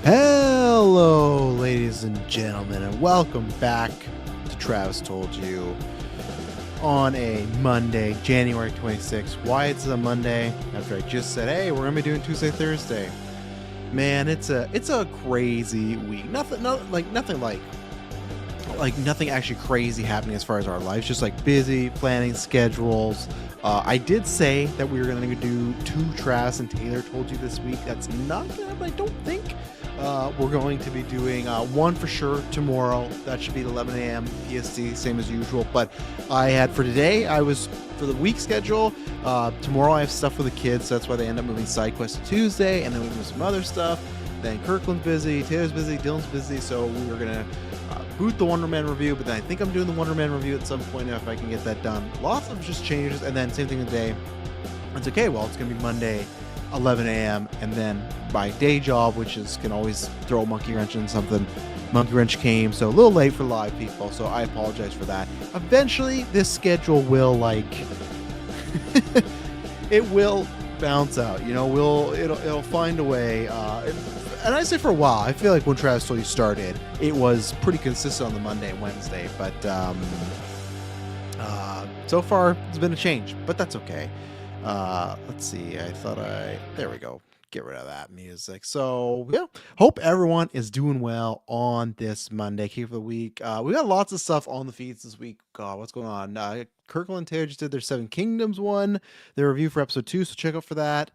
Hello, ladies and gentlemen, and welcome back to Travis Told You on a Monday, January 26th. Why it's a Monday? After I just said, hey, we're gonna be doing Tuesday, Thursday. Man, it's a crazy week. Nothing actually crazy happening as far as our lives. Just like busy planning schedules. I did say that we were going to do two Travis and Taylor Told You this week. That's not going to happen, I don't think. We're going to be doing one for sure tomorrow. That should be at 11 a.m. PST, same as usual. But for the week schedule, tomorrow I have stuff for the kids. So that's why they end up moving side quest to Tuesday. And then we move some other stuff. Then Kirkland's busy, Taylor's busy, Dylan's busy. So we were going to boot the Wonder Man review, but then I think I'm doing the Wonder Man review at some point if I can get that done. Lots of just changes, and then same thing today. It's okay, well, it's going to be Monday, 11 a.m., and then my day job, can always throw a monkey wrench in something. Monkey wrench came, so a little late for live people, so I apologize for that. Eventually, this schedule will, it will bounce out, it'll find a way, and I say for a while, I feel like when Travis Told You started, it was pretty consistent on the Monday and Wednesday, but so far it's been a change, but that's okay. Let's see, there we go. Get rid of that music. So yeah, hope everyone is doing well on this Monday, kick of the week. We got lots of stuff on the feeds this week. God, what's going on? Kirkland and Taylor just did their Seven Kingdoms one, their review for episode 2, so check out for that.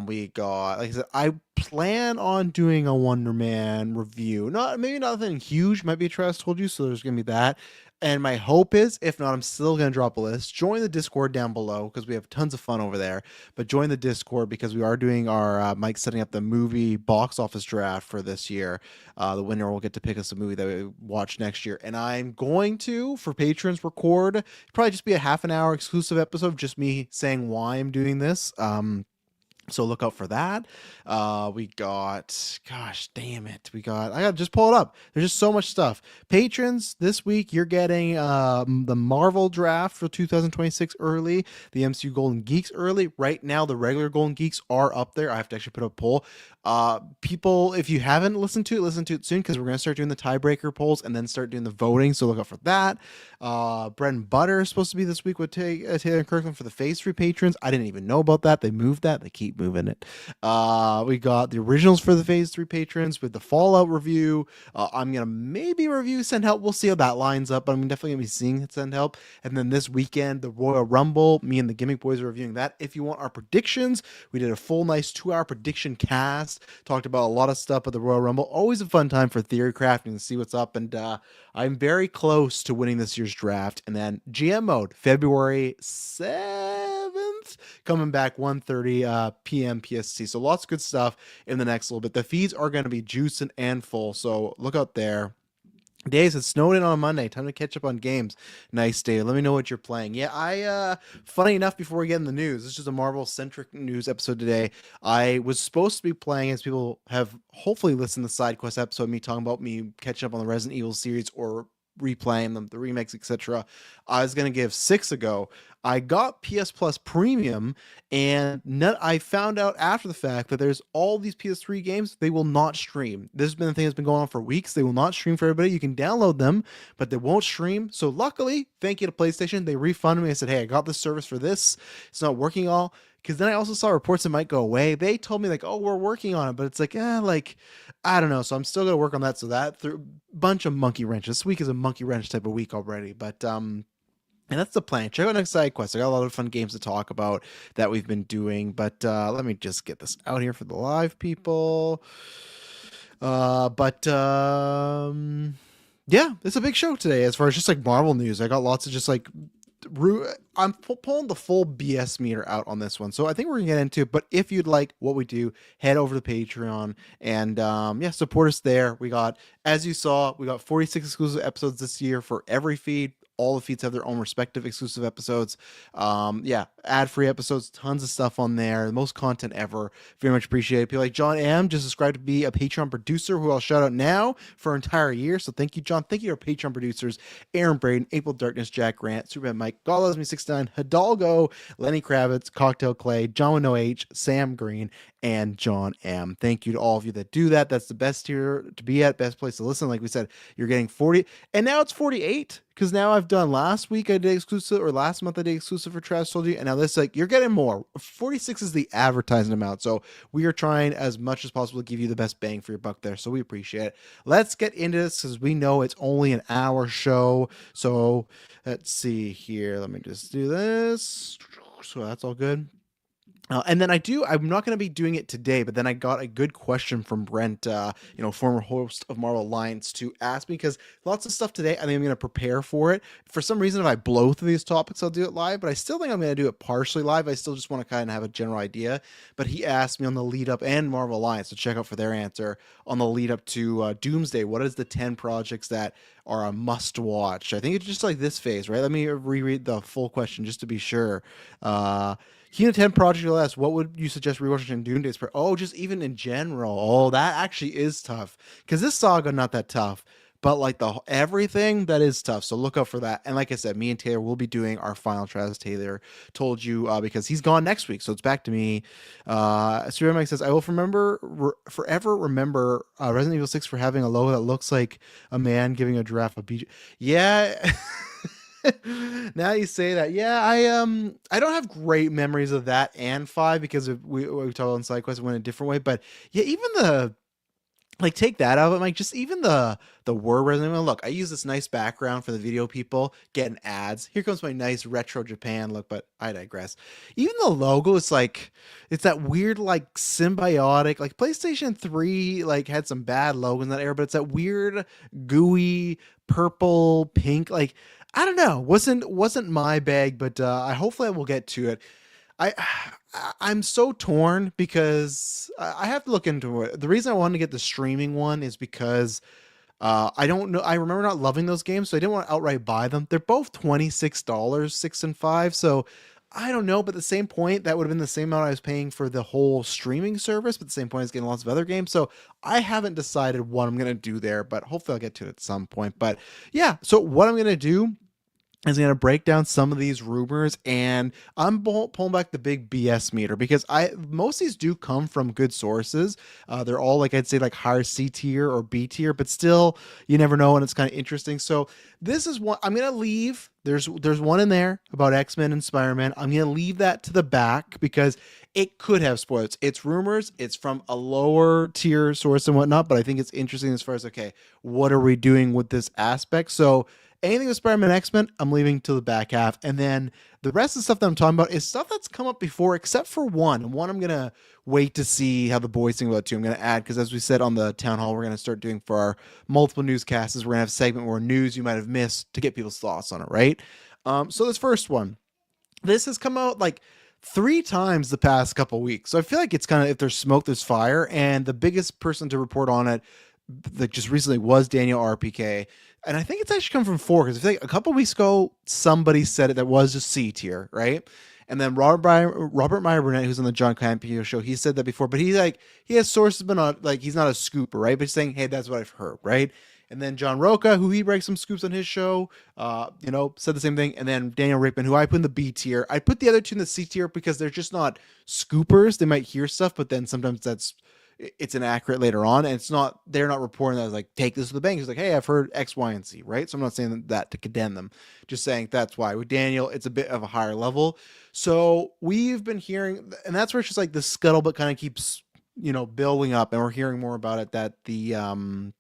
We got, like I said, I plan on doing a Wonder Man review. Maybe nothing huge, might be a Travis Told You, so there's gonna be that. And my hope is, if not, I'm still going to drop a list. Join the Discord down below because we have tons of fun over there. But join the Discord because we are doing our Mike setting up the movie box office draft for this year. The winner will get to pick us a movie that we watch next year. And I'm going to, for patrons, record probably just be a half an hour exclusive episode of just me saying why I'm doing this. So look out for that. We got, gosh, damn it. I got to just pull it up. There's just so much stuff. Patrons, this week, you're getting the Marvel draft for 2026 early, the MCU Golden Geeks early. Right now, the regular Golden Geeks are up there. I have to actually put up a poll. People, if you haven't listened to it, listen to it soon because we're going to start doing the tiebreaker polls and then start doing the voting. So look out for that. Bread and Butter is supposed to be this week with Taylor and Kirkland for the Phase 3 patrons. I didn't even know about that. They moved that. They keep moving it. We got the originals for the Phase 3 patrons with the Fallout review. I'm going to maybe review Send Help. We'll see how that lines up, but I'm definitely going to be seeing Send Help. And then this weekend, the Royal Rumble, me and the Gimmick Boys are reviewing that. If you want our predictions, we did a full, nice 2-hour prediction cast. Talked about a lot of stuff at the Royal Rumble. Always a fun time for theory crafting to see what's up. And I'm very close to winning this year's draft. And then GM mode, February 7th, coming back 1:30 p.m. PST. So lots of good stuff in the next little bit. The feeds are going to be juicing and full. So look out there. Days, it snowed in on Monday. Time to catch up on games. Nice day. Let me know what you're playing. Yeah, funny enough, before we get in the news, this is just a Marvel-centric news episode today. I was supposed to be playing, as people have hopefully listened to the side quest episode, me talking about me catching up on the Resident Evil series or replaying them, the remakes, etc. I was going to give 6 ago. I got PS Plus Premium, and I found out after the fact that there's all these PS3 games they will not stream. This has been the thing that's been going on for weeks. They will not stream for everybody. You can download them, but they won't stream. So luckily, thank you to PlayStation, they refunded me. I said, hey, I got this service for this. It's not working all. Because then I also saw reports it might go away. They told me oh, we're working on it, but it's I don't know. So I'm still gonna work on that. So that through bunch of monkey wrenches. This week is a monkey wrench type of week already, but and that's the plan. Check out next side quest. I got a lot of fun games to talk about that we've been doing, but let me just get this out here for the live people. Yeah, it's a big show today as far as just Marvel news. I got lots of just I'm pulling the full BS meter out on this one, so I think we're gonna get into it. But if you'd like what we do, head over to Patreon and support us there. We got, as you saw, we got 46 exclusive episodes this year for every feed. All the feeds have their own respective exclusive episodes. Yeah, ad-free episodes, tons of stuff on there. The most content ever. Very much appreciated. People like John M. just subscribed to be a Patreon producer, who I'll shout out now for an entire year. So thank you, John. Thank you to our Patreon producers, Aaron Braden, April Darkness, Jack Grant, Superman Mike, God Loves Me 69, Hidalgo, Lenny Kravitz, Cocktail Clay, John with No H, Sam Green, and John M. Thank you to all of you that do that. That's the best tier to be at, best place to listen. Like we said, you're getting 40, and now it's 48, because now I've done last week I did exclusive, or last month I did exclusive for Trash Told You, and now this, like, you're getting more. 46 is the advertising amount, so we are trying as much as possible to give you the best bang for your buck there, so we appreciate it. Let's get into this, because we know it's only an hour show. So let's see here. Let me just do this. So that's all good. And then I'm not going to be doing it today, but then I got a good question from Brent, former host of Marvel Alliance, to ask me, because lots of stuff today, I think I'm going to prepare for it. For some reason, if I blow through these topics, I'll do it live, but I still think I'm going to do it partially live. I still just want to kind of have a general idea. But he asked me on the lead up, and Marvel Alliance, so check out for their answer on the lead up to Doomsday. What is the 10 projects that are a must watch? I think it's just like this phase, right? Let me reread the full question just to be sure. Kino 10 Project LS, what would you suggest rewatching Doomsday? Just even in general. Oh, that actually is tough. Because this saga, not that tough. But like everything, that is tough. So look out for that. And like I said, me and Taylor will be doing our final Travis Taylor told you, because he's gone next week. So it's back to me. Stuart Mike says, I will forever remember Resident Evil 6 for having a logo that looks like a man giving a giraffe a beach. Yeah. Now you say that, yeah, I don't have great memories of that and 5, because we talked about on SideQuest, went a different way. But yeah, even the, like, take that out of it, like, just even the word Resident Evil. Look, I use this nice background for the video people getting ads. Here comes my nice retro Japan look, but I digress. Even the logo is like, it's that weird, like, symbiotic, like PlayStation 3 like had some bad logos in that era, but it's that weird gooey purple pink, like, I don't know, wasn't my bag, but hopefully I will get to it. I I'm so torn, because I have to look into it. The reason I wanted to get the streaming one is because I don't know. I remember not loving those games, so I didn't want to outright buy them. They're both $26, 6 and 5. So I don't know, but at the same point, that would have been the same amount I was paying for the whole streaming service, but at the same point, I was getting lots of other games. So I haven't decided what I'm going to do there, but hopefully I'll get to it at some point. But yeah, so what I'm going to do is going to break down some of these rumors, and I'm pulling back the big BS meter, because most of these do come from good sources. They're all, like, I'd say, like, higher C tier or B tier, but still, you never know, and it's kind of interesting. So this is one I'm going to leave. There's one in there about X-Men and Spider-Man. I'm going to leave that to the back, because it could have spoilers. It's rumors. It's from a lower tier source and whatnot, but I think it's interesting as far as, okay, what are we doing with this aspect? So anything with Spider-Man X-Men, I'm leaving to the back half. And then the rest of the stuff that I'm talking about is stuff that's come up before, except for one. And one I'm going to wait to see how the boys think about it too. I'm going to add, because as we said on the town hall, we're going to start doing for our multiple newscasts, we're going to have a segment where news you might have missed to get people's thoughts on it, right? So this first one, this has come out like 3 times the past couple weeks. So I feel like it's kind of, if there's smoke, there's fire. And the biggest person to report on it, like, just recently, was Daniel RPK. And I think it's actually come from 4, because I think a couple weeks ago, somebody said it that was a C tier, right? And then Robert Meyer Burnett, who's on the John Campeo show, he said that before, but he has sources, but not, like, he's not a scooper, right? But he's saying, hey, that's what I've heard, right? And then John Roca, who he breaks some scoops on his show, said the same thing. And then Daniel Rickman, who I put in the B tier. I put the other 2 in the C tier, because they're just not scoopers. They might hear stuff, but then sometimes it's inaccurate later on, and they're not reporting that as, like, take this to the bank. It's like, hey, I've heard X, Y, and Z, right? So I'm not saying that to condemn them, just saying that's why. With Daniel, it's a bit of a higher level. So we've been hearing, and that's where it's just like the scuttlebutt kind of keeps, building up, and we're hearing more about it, that the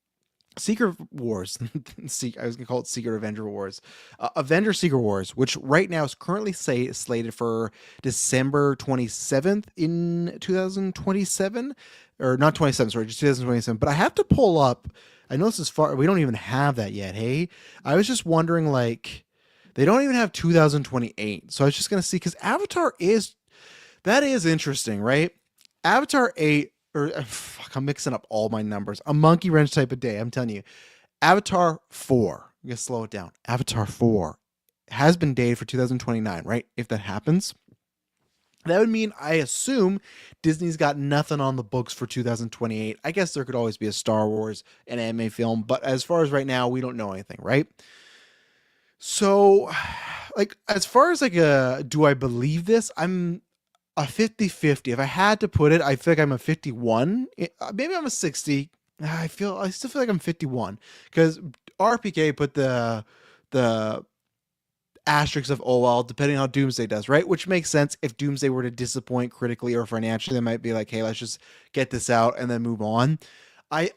Secret Wars, I was going to call it Secret Avenger Wars, Avenger Secret Wars, which right now is currently slated for December 27th in 2027, or not 27, sorry, just 2027. But I have to pull up, I know this is far, we don't even have that yet, hey? I was just wondering, like, they don't even have 2028. So I was just going to see, because Avatar that is interesting, right? Avatar 8, I'm mixing up all my numbers. A monkey wrench type of day, I'm telling you. Avatar 4. I'm going to slow it down. Avatar 4 has been dated for 2029, right? If that happens, that would mean, I assume, Disney's got nothing on the books for 2028. I guess there could always be a Star Wars and anime film, but as far as right now, we don't know anything, right? So, like, as far as like do I believe this? I'm a 50-50. If I had to put it, I feel like I'm a 51. Maybe I'm a 60. I still feel like I'm 51 because RPK put the asterisk of, oh well, depending on how Doomsday does, right? Which makes sense. If Doomsday were to disappoint critically or financially, they might be like, hey, let's just get this out and then move on. I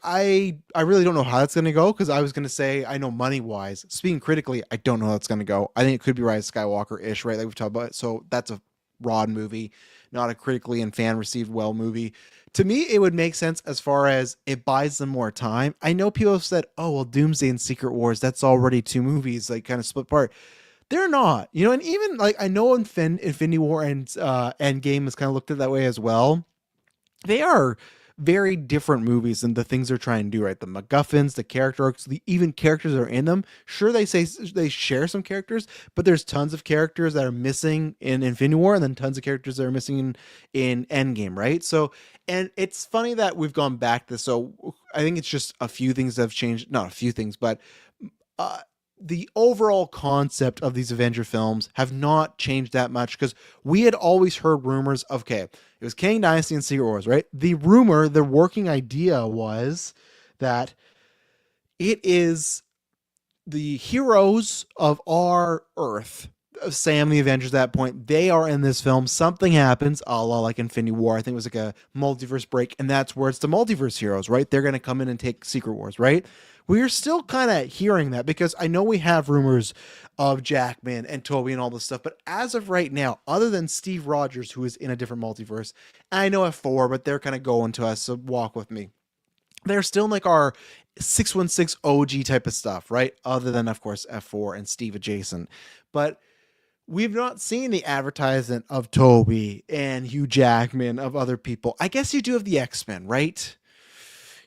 really don't know how that's gonna go, because I was gonna say, I know money wise, speaking critically, I don't know how that's gonna go. I think it could be Rise of Skywalker ish, right? Like we've talked about. So that's a Rod movie, not a critically and fan received well movie. To me, it would make sense as far as it buys them more time. I know people have said, oh well, Doomsday and Secret Wars, that's already two movies, like kind of split apart. They're not, and even like I know Infinity War and Endgame is kind of looked at that way as well. They are very different movies and the things they're trying to do, right? The MacGuffins, the character arcs, the even characters that are in them. Sure, they say they share some characters, but there's tons of characters that are missing in Infinity War, and then tons of characters that are missing in Endgame, right? So, and it's funny that we've gone back to this. So I think it's just a few things that have changed, not a few things, but uh, the overall concept of these Avenger films have not changed that much, because we had always heard rumors of, okay, it was Kang Dynasty and Secret Wars, right? The rumor, the working idea was that it is the heroes of our Earth, Sam the Avengers at that point, they are in this film. Something happens, a la like Infinity War. I think it was like a multiverse break, and that's where it's the multiverse heroes, right? They're going to come in and take Secret Wars, right? We are still kind of hearing that, because I know we have rumors of Jackman and Toby and all this stuff, but as of right now, other than Steve Rogers, who is in a different multiverse, and I know F4, but they're kind of going to us, so walk with me. They're still in like our 616 OG type of stuff, right? Other than, of course, F4 and Steve adjacent. But we've not seen the advertisement of Toby and Hugh Jackman, of other people. I guess you do have the X-Men, right?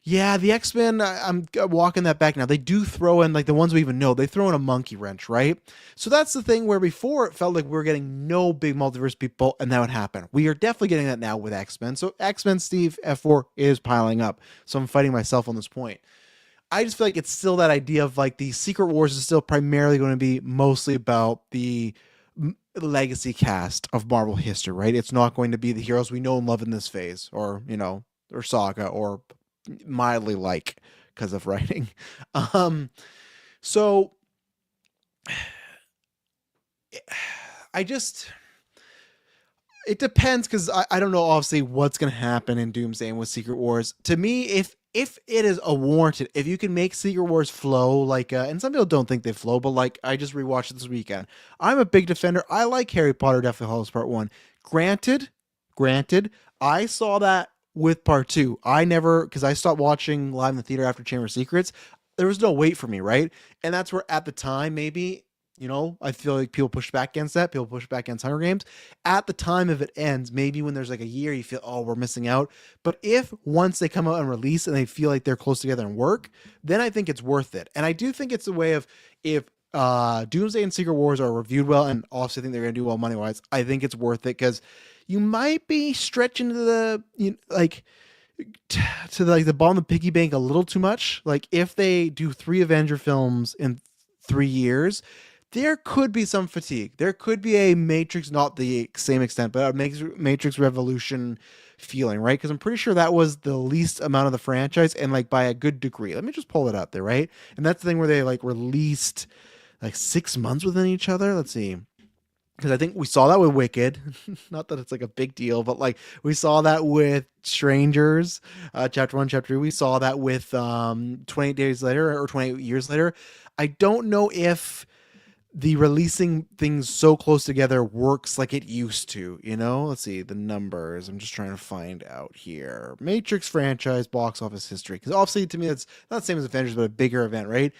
Yeah, the X-Men, I'm walking that back now. They do throw in, like the ones we even know, they throw in a monkey wrench, right? So that's the thing where before it felt like we were getting no big multiverse people, and that would happen. We are definitely getting that now with X-Men. So X-Men Steve F4 is piling up. So I'm fighting myself on this point. I just feel like it's still that idea of like the Secret Wars is still primarily going to be mostly about the legacy cast of Marvel history, right? It's not going to be the heroes we know and love in this phase, or, or Saga, or mildly like, because of writing. So I just, it depends, because I don't know obviously what's going to happen in Doomsday and with Secret Wars. To me, if it is a warranted, if you can make Secret Wars flow like, and some people don't think they flow, but like I just rewatched it this weekend. I'm a big defender. I like Harry Potter Deathly Hallows Part 1. Granted, I saw that with Part 2. I never, because I stopped watching live in the theater after Chamber of Secrets. There was no wait for me, right? And that's where at the time, maybe, I feel like people push back against that. People push back against Hunger Games. At the time of it ends, maybe when there's like a year, you feel, oh, we're missing out. But if once they come out and release and they feel like they're close together and work, then I think it's worth it. And I do think it's a way of, if Doomsday and Secret Wars are reviewed well, and obviously I think they're going to do well money wise, I think it's worth it, because you might be stretching to the to like the bottom of the piggy bank a little too much. Like if they do 3 Avenger films in 3 years, there could be some fatigue. There could be a Matrix, not the same extent, but a Matrix Revolution feeling, right? Because I'm pretty sure that was the least amount of the franchise, and like by a good degree. Let me just pull it up there, right? And that's the thing where they like released like 6 months within each other. Let's see. Because I think we saw that with Wicked. Not that it's like a big deal, but like we saw that with Strangers, chapter 1, chapter 2. We saw that with 28 Days Later, or 28 Years Later. I don't know if the releasing things so close together works like it used to, Let's see the numbers. I'm just trying to find out here. Matrix franchise box office history. Because obviously to me, it's not the same as Avengers, but a bigger event, right?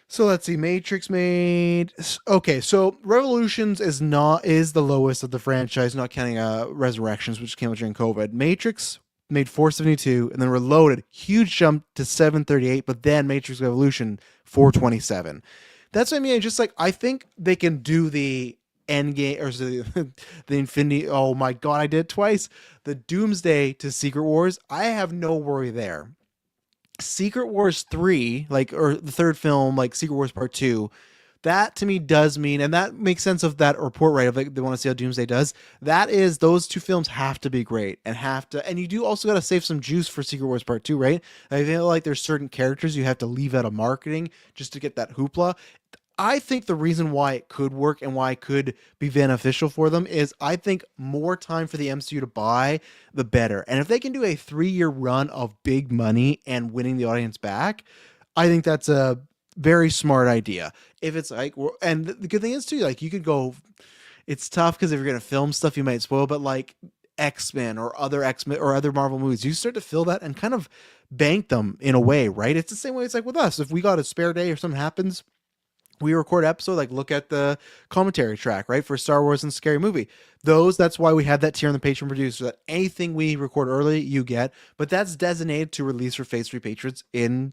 So let's see. Matrix made, okay. So Revolutions is the lowest of the franchise, not counting Resurrections, which came out during COVID. Matrix made 472, and then Reloaded, huge jump to 738, but then Matrix Revolution 427. That's what I mean. Just like I think they can do the end game or the Infinity. Oh my god, I did it twice. The Doomsday to Secret Wars. I have no worry there. Secret Wars 3, like, or the third film, like Secret Wars Part 2, that to me does mean, and that makes sense of that report, right? Of like they want to see how Doomsday does. That is, those two films have to be great and have to, and you do also got to save some juice for Secret Wars Part 2, right? I feel like there's certain characters you have to leave out of marketing just to get that hoopla. I think the reason why it could work and why it could be beneficial for them is I think more time for the MCU to buy, the better. And if they can do a 3-year run of big money and winning the audience back, I think that's a very smart idea. If it's like, and the good thing is too, like you could go, it's tough because if you're going to film stuff, you might spoil, but like X-Men or other X-Men or other Marvel movies, you start to fill that and kind of bank them in a way, right? It's the same way it's like with us. If we got a spare day or something happens, we record episode, like look at the commentary track, right? For Star Wars and Scary Movie. That's why we have that tier on the Patreon producer, that anything we record early, you get, but that's designated to release for Phase 3 patrons in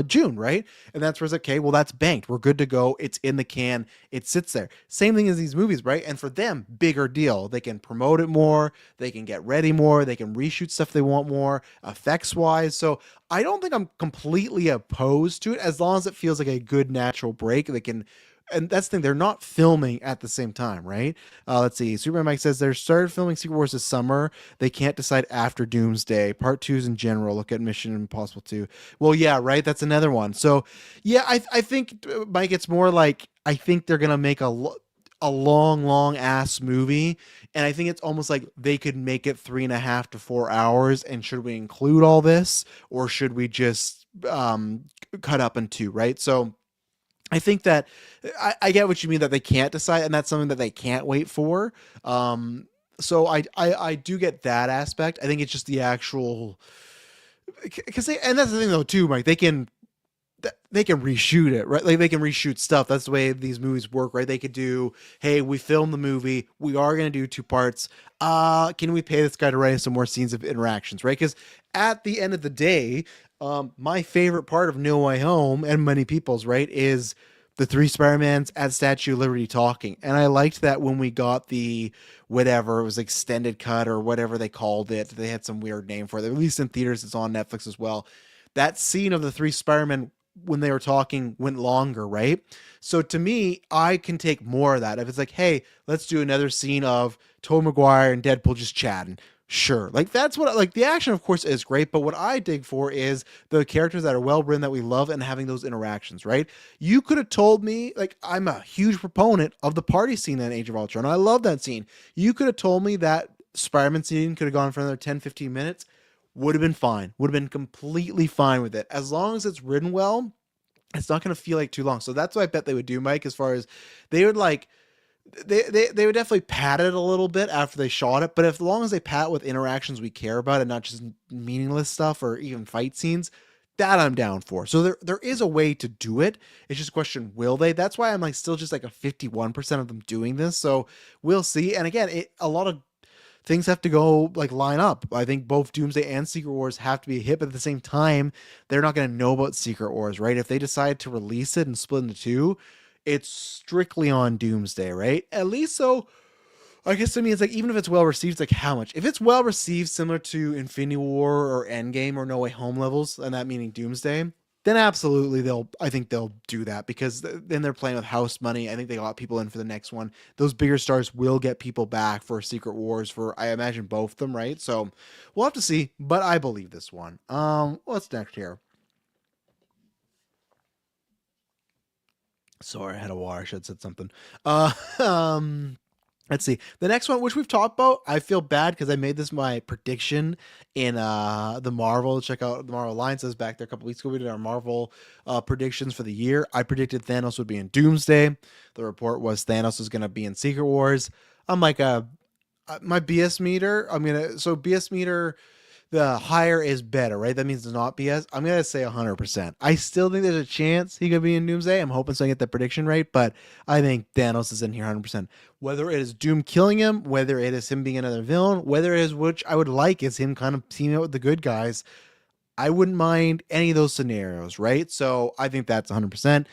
June, right? And that's where it's like, okay, well, that's banked. We're good to go. It's in the can. It sits there. Same thing as these movies, right? And for them, bigger deal. They can promote it more. They can get ready more. They can reshoot stuff they want more, effects wise. So I don't think I'm completely opposed to it as long as it feels like a good natural break. They can, and that's the thing, they're not filming at the same time, right? Let's see. Superman Mike says they're started filming Secret Wars this summer. They can't decide after Doomsday. Part 2s in general. Look at Mission Impossible 2. Well, yeah, right. That's another one. So yeah, I think Mike, it's more like I think they're gonna make a long ass movie, and I think it's almost like they could make it 3.5 to 4 hours. And should we include all this, or should we just cut up in two, right? So I think that I get what you mean that they can't decide, and that's something that they can't wait for. So I do get that aspect. I think it's just the actual, because and that's the thing though too, Mike. They can reshoot it, right? Like they can reshoot stuff. That's the way these movies work, right? They could do, hey, we filmed the movie. We are going to do 2 parts. Can we pay this guy to write some more scenes of interactions, right? Because at the end of the day, my favorite part of No Way Home and many people's, right, is the 3 Spider-Mans at Statue of Liberty talking. And I liked that when we got the whatever, it was extended cut or whatever they called it. They had some weird name for it. They released in theaters. It's on Netflix as well. That scene of the 3 Spider-Men when they were talking went longer, right? So to me, I can take more of that. If it's like, hey, let's do another scene of Tobey Maguire and Deadpool just chatting. Sure. Like that's what like the action of course is great, but what I dig for is the characters that are well written that we love and having those interactions, right? You could have told me, like, I'm a huge proponent of the party scene in Age of Ultron. I love that scene. You could have told me that Spider-Man scene could have gone for another 10, 15 minutes. Would have been fine. Would have been completely fine with it. As long as it's written well, it's not going to feel like too long. So that's what I bet they would do, Mike, as far as they would like, they would definitely pat it a little bit after they shot it. But as long as they pat with interactions we care about and not just meaningless stuff or even fight scenes, that I'm down for. So there is a way to do it. It's just a question, will they? That's why I'm like still just like a 51% of them doing this. So we'll see. And again, a lot of things have to go like line up. I think both Doomsday and Secret Wars have to be a hit, but at the same time, they're not going to know about Secret Wars, right? If they decide to release it and split into 2, it's strictly on Doomsday, right? At least so. I guess to me, it's like even if it's well received, it's like how much? If it's well received, similar to Infinity War or Endgame or No Way Home levels, and that meaning Doomsday, then absolutely I think they'll do that because then they're playing with house money. I think they got people in for the next one. Those bigger stars will get people back for Secret Wars for, I imagine, both of them, right? So we'll have to see, but I believe this one. What's next here? Sorry, I had a water. I should have said something. Uh, um, Let's see. The next one, which we've talked about, I feel bad because I made this my prediction in the Marvel. Check out the Marvel Alliances back there a couple weeks ago. We did our Marvel predictions for the year. I predicted Thanos would be in Doomsday. The report was Thanos was going to be in Secret Wars. I'm like my BS meter. So BS meter, the higher is better, right? That means it's not BS. I'm gonna say 100%. I still think there's a chance he could be in Doomsday. I'm hoping so I get the prediction right, but I think Thanos is in here 100%. Whether it is Doom killing him, whether it is him being another villain, whether it is, which I would like, is him kind of teaming up with the good guys. I wouldn't mind any of those scenarios, right? So I think that's 100%.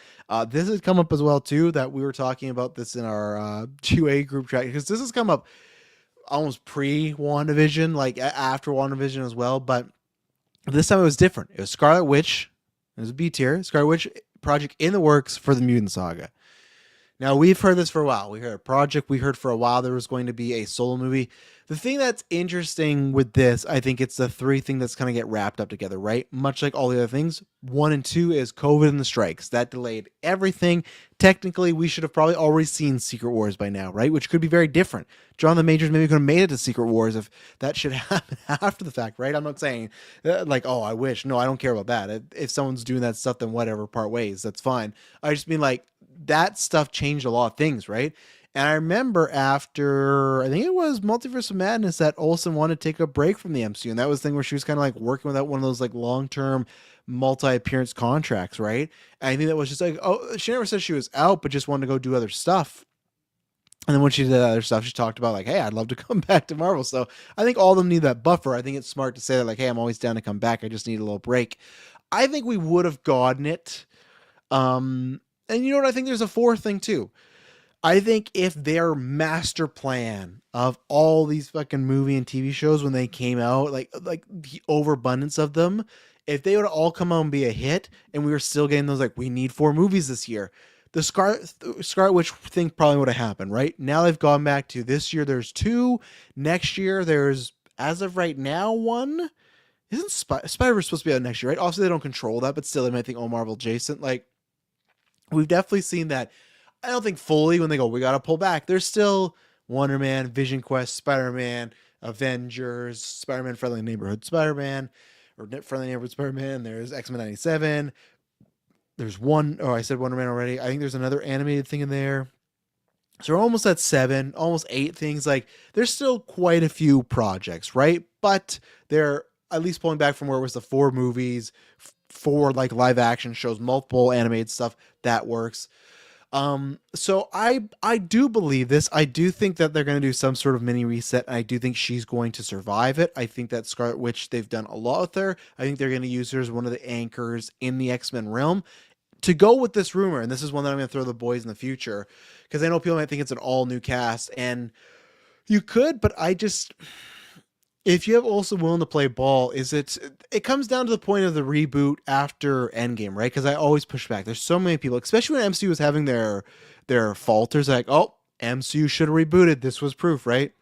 This has come up as well too, that we were talking about this in our QA group chat, because this has come up almost pre WandaVision, like after WandaVision as well. But this time it was different. It was Scarlet Witch. It was a B tier. Scarlet Witch project in the works for the Mutant Saga. Now, we've heard this for a while. We heard a project. We heard for a while there was going to be a solo movie. The thing that's interesting with this, I think it's the three thing that's going to get wrapped up together, right? Much like all the other things. One and two is COVID and the strikes. That delayed everything. Technically, we should have probably already seen Secret Wars by now, right? Which could be very different. Jonathan Majors maybe could have made it to Secret Wars if that should happen after the fact, right? I'm not saying like, oh, I wish. No, I don't care about that. If someone's doing that stuff, then whatever, part ways. That's fine. I just mean like, that stuff changed a lot of things, right? And I remember after, I think it was Multiverse of Madness, that Olsen wanted to take a break from the MCU. And that was the thing where she was kind of like working without one of those like long-term multi-appearance contracts, right? And I think that was just like, oh, she never said she was out, but just wanted to go do other stuff. And then when she did other stuff, she talked about like, hey, I'd love to come back to Marvel. So I think all of them need that buffer. I think it's smart to say that like, hey, I'm always down to come back. I just need a little break. I think we would have gotten it. And you know what? I think there's a fourth thing too. I think if their master plan of all these fucking movie and TV shows when they came out, like the overabundance of them, if they would all come out and be a hit, and we were still getting those like we need 4 movies this year, the Scarlet Witch thing probably would have happened. Right now they've gone back to this year. There's 2. Next year there's, as of right now, 1. Isn't Spider-Verse supposed to be out next year? Right? Obviously they don't control that, but still they might think, oh, Marvel adjacent. Like, we've definitely seen that. I don't think fully when they go, we got to pull back. There's still Wonder Man, Vision Quest, Spider-Man, Avengers, Spider-Man Friendly Neighborhood Spider-Man, or Friendly Neighborhood Spider-Man. There's X-Men 97. There's one, oh, I said Wonder Man already. I think there's another animated thing in there. So we're almost at 7, almost 8 things. Like, there's still quite a few projects, right? But they're at least pulling back from where it was the 4 movies, 4 like live action shows, multiple animated stuff that works. So I do believe this. I do think that they're going to do some sort of mini reset. I do think she's going to survive it. I think that Scarlet Witch, they've done a lot with her. I think they're going to use her as one of the anchors in the X-Men realm. To go with this rumor, and this is one that I'm going to throw the boys in the future, because I know people might think it's an all new cast, and you could, but I just, if you have also willing to play ball, it comes down to the point of the reboot after Endgame, right? Because I always push back. There's so many people, especially when MCU was having their falters, like, oh, MCU should have rebooted. This was proof, right?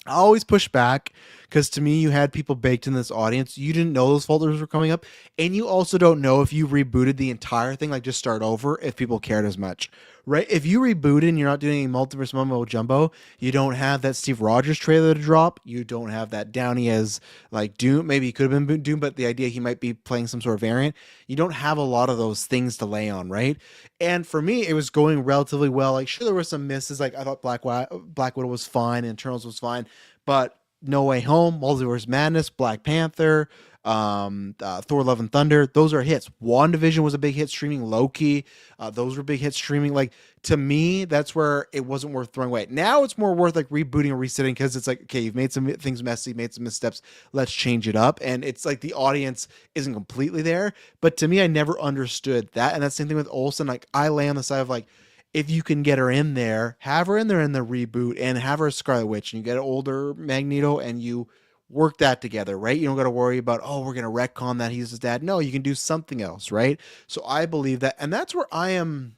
I always push back because to me, you had people baked in this audience. You didn't know those falters were coming up. And you also don't know if you rebooted the entire thing, like just start over, if people cared as much, right? If you rebooted and you're not doing any multiverse mumbo jumbo, you don't have that Steve Rogers trailer to drop. You don't have that Downey as like Doom. Maybe he could have been Doom, but the idea he might be playing some sort of variant. You don't have a lot of those things to lay on, right? And for me, it was going relatively well. Like, sure, there were some misses. Like, I thought Black Widow was fine, and Eternals was fine, but No Way Home, Multiverse Madness, Black Panther, Thor: Love and Thunder, those are hits. WandaVision was a big hit streaming. Loki, those were big hits streaming. Like, to me, that's where it wasn't worth throwing away. Now it's more worth like rebooting or resetting, because it's like, okay, you've made some things messy, made some missteps, let's change it up. And it's like the audience isn't completely there. But to me, I never understood that. And that's the same thing with Olsen. Like, I lay on the side of like, if you can get her in there, have her in there in the reboot, and have her a Scarlet Witch, and you get an older Magneto, and you work that together, right? You don't got to worry about, oh, we're going to retcon that he's his dad. No, you can do something else, right? So I believe that, and that's where I am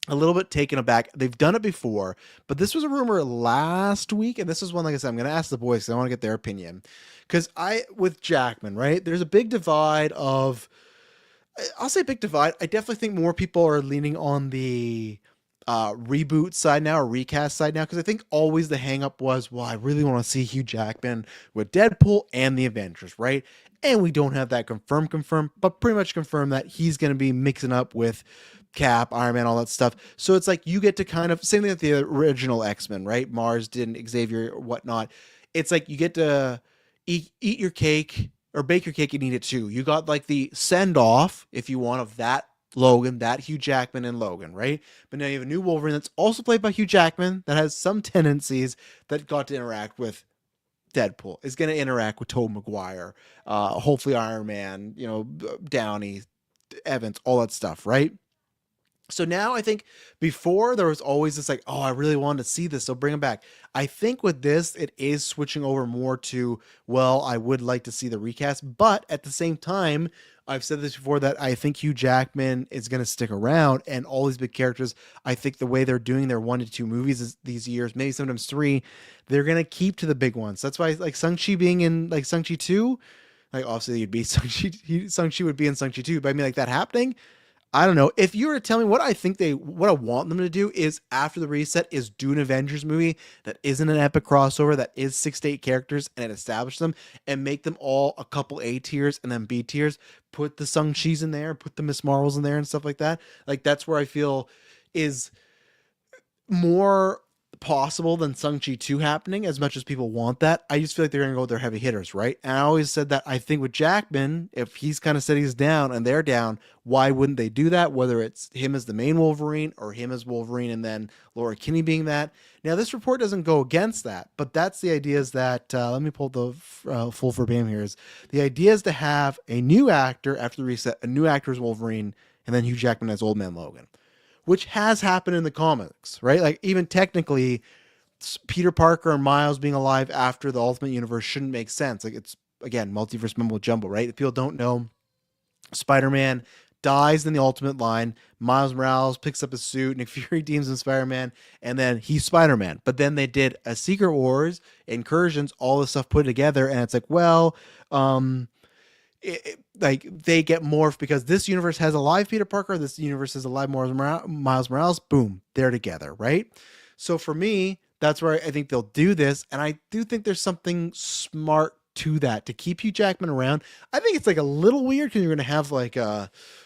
a little bit taken aback. They've done it before, but this was a rumor last week, and this is one, like I said, I'm going to ask the boys because I want to get their opinion. Because with Jackman, right, there's a big divide of, I'll say big divide. I definitely think more people are leaning on the reboot side now, or recast side now, because I think always the hang up was, well, I really want to see Hugh Jackman with Deadpool and the Avengers, right? And we don't have that confirmed, but pretty much confirmed that he's going to be mixing up with Cap, Iron Man, all that stuff. So it's like you get to kind of, same thing with the original X-Men, right? Mars didn't, Xavier, whatnot. It's like you get to eat your cake, or bake your cake and eat it too. You got like the send off, if you want, of that Logan, that Hugh Jackman and Logan, right? But now you have a new Wolverine that's also played by Hugh Jackman that has some tendencies that got to interact with Deadpool is going to interact with Tobey Maguire, hopefully Iron Man, Downey, Evans, all that stuff, right? So now I think before there was always this like, oh, I really wanted to see this, so bring him back. I think with this, it is switching over more to, well, I would like to see the recast, but at the same time, I've said this before that I think Hugh Jackman is going to stick around, and all these big characters. I think the way they're doing their 1 to 2 movies these years, maybe sometimes three, they're going to keep to the big ones. That's why like Shang-Chi being in like Shang-Chi 2, like obviously you'd be Shang-Chi would be in Shang-Chi 2, but I mean like that happening, I don't know. If you were to tell me what I want them to do is after the reset is do an Avengers movie that isn't an epic crossover, that is 6 to 8 characters, and it establish them and make them all a couple A tiers and then B tiers. Put the Shang-Chi's in there, put the Miss Marvels in there and stuff like that. Like that's where I feel is more possible than Shang-Chi 2 happening, as much as people want that. I just feel like they're going to go with their heavy hitters, right? And I always said that I think with Jackman, if he's kind of said he's down and they're down, why wouldn't they do that? Whether it's him as the main Wolverine or him as Wolverine and then Laura Kinney being that. Now, this report doesn't go against that, but that's the idea is that, let me pull the full verbatim here, is the idea is to have a new actor after the reset, a new actor as Wolverine, and then Hugh Jackman as Old Man Logan, which has happened in the comics, right? Like even technically, Peter Parker and Miles being alive after the Ultimate Universe shouldn't make sense. Like it's again multiverse mumbo jumbo, right? If people don't know, Spider-Man dies in the Ultimate line. Miles Morales picks up his suit. Nick Fury deems him Spider-Man, and then he's Spider-Man. But then they did a Secret Wars, Incursions, all this stuff put together, and it's like, well, like they get morphed because this universe has a live Peter Parker, this universe has a live Miles Morales. Boom, they're together, right? So for me, that's where I think they'll do this, and I do think there's something smart to that to keep Hugh Jackman around. I think it's like a little weird because you're going to have like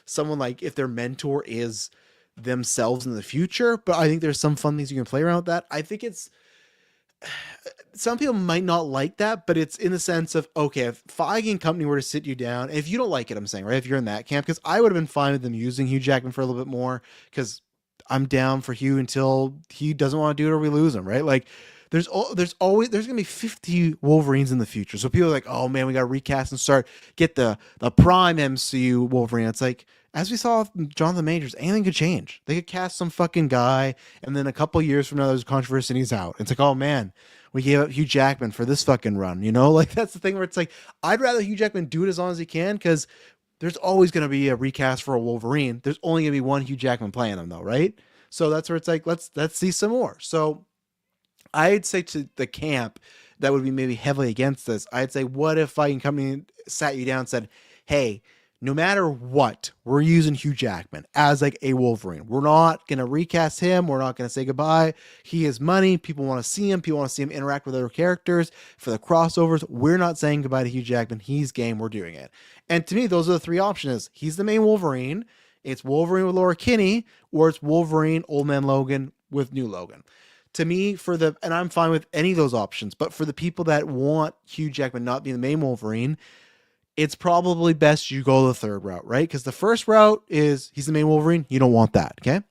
someone like if their mentor is themselves in the future, but I think there's some fun things you can play around with that. I think it's some people might not like that, but it's in the sense of, okay, if Feige and company were to sit you down, if you don't like it, I'm saying, right, if you're in that camp, because I would have been fine with them using Hugh Jackman for a little bit more, because I'm down for Hugh until he doesn't want to do it or we lose him, right? Like, there's gonna be 50 Wolverines in the future, so people are like, oh man, we got to recast and get the prime MCU Wolverine. It's like, as we saw with Jonathan Majors, anything could change. They could cast some fucking guy, and then a couple years from now, there's controversy and he's out. It's like, oh man, we gave up Hugh Jackman for this fucking run, Like that's the thing where it's like, I'd rather Hugh Jackman do it as long as he can, because there's always going to be a recast for a Wolverine. There's only going to be one Hugh Jackman playing him, though, right? So that's where it's like, let's see some more. So I'd say to the camp that would be maybe heavily against this, I'd say, what if Fighting Company sat you down and said, hey, no matter what, we're using Hugh Jackman as like a Wolverine. We're not going to recast him. We're not going to say goodbye. He is money. People want to see him. People want to see him interact with other characters for the crossovers. We're not saying goodbye to Hugh Jackman. He's game. We're doing it. And to me, those are the three options. He's the main Wolverine. It's Wolverine with Laura Kinney, or it's Wolverine, Old Man Logan with New Logan. To me, and I'm fine with any of those options, but for the people that want Hugh Jackman not being the main Wolverine, it's probably best you go the third route, right? Because the first route is he's the main Wolverine. You don't want that, okay?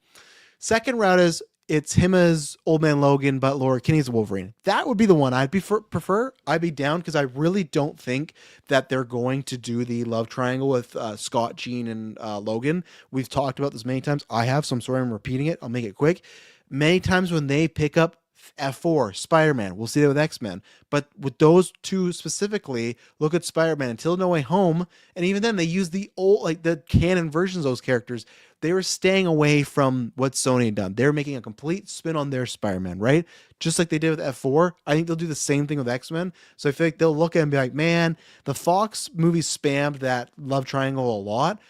Second route is it's him as Old Man Logan, but Laura Kinney's Wolverine. That would be the one I'd prefer. I'd be down because I really don't think that they're going to do the love triangle with Scott, Jean, and Logan. We've talked about this many times. I have, so I'm sorry I'm repeating it. I'll make it quick. Many times when they pick up F4, Spider-Man, we'll see that with X-Men, but with those two specifically, look at Spider-Man Until No Way Home, and even then they use the old, like the canon versions of those characters. They were staying away from what Sony had done. They were making a complete spin on their Spider-Man, right? Just like they did with F4. I think they'll do the same thing with X-Men. So I feel like they'll look at it and be like, man, the Fox movies spammed that love triangle a lot.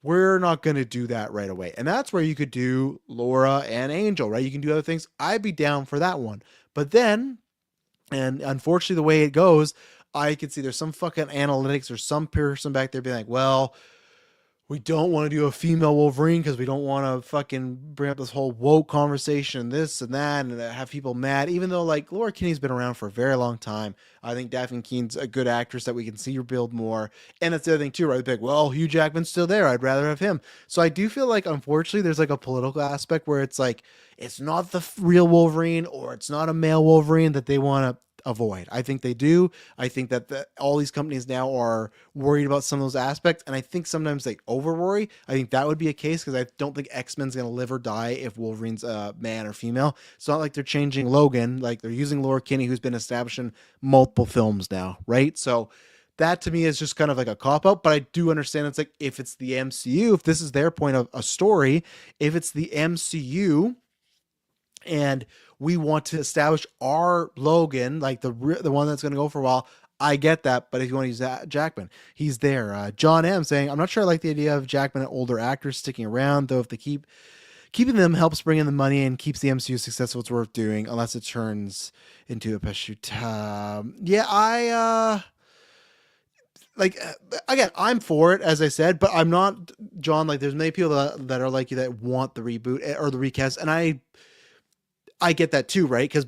We're not going to do that right away. And that's where you could do Laura and Angel, right? You can do other things. I'd be down for that one. But then, and unfortunately the way it goes, I could see there's some fucking analytics or some person back there being like, well, we don't want to do a female Wolverine because we don't want to fucking bring up this whole woke conversation, this and that, and have people mad. Even though like Laura Kinney's been around for a very long time, I think Daphne Keene's a good actress that we can see her build more. And that's the other thing too, right? Like, well, Hugh Jackman's still there. I'd rather have him. So I do feel like, unfortunately, there's like a political aspect where it's like it's not the real Wolverine or it's not a male Wolverine that they want to avoid. I think they do. I think that all these companies now are worried about some of those aspects, and I think sometimes they over worry. I think that would be a case because I don't think X-Men's going to live or die if Wolverine's a man or female. It's not like they're changing Logan, like they're using Laura Kinney, who's been established in multiple films now, right? So that to me is just kind of like a cop out, but I do understand it's like if it's the MCU, if this is their point of a story, if it's the MCU and we want to establish our Logan, like the one that's going to go for a while. I get that, but if you want to use Jackman, he's there. John M saying, I'm not sure I like the idea of Jackman and older actors sticking around, though if they keeping them helps bring in the money and keeps the MCU successful, it's worth doing, unless it turns into a pursuit. Yeah, I like again, I'm for it, as I said, but I'm not, John. Like, there's many people that are like you that want the reboot or the recast, and I get that too, right? Because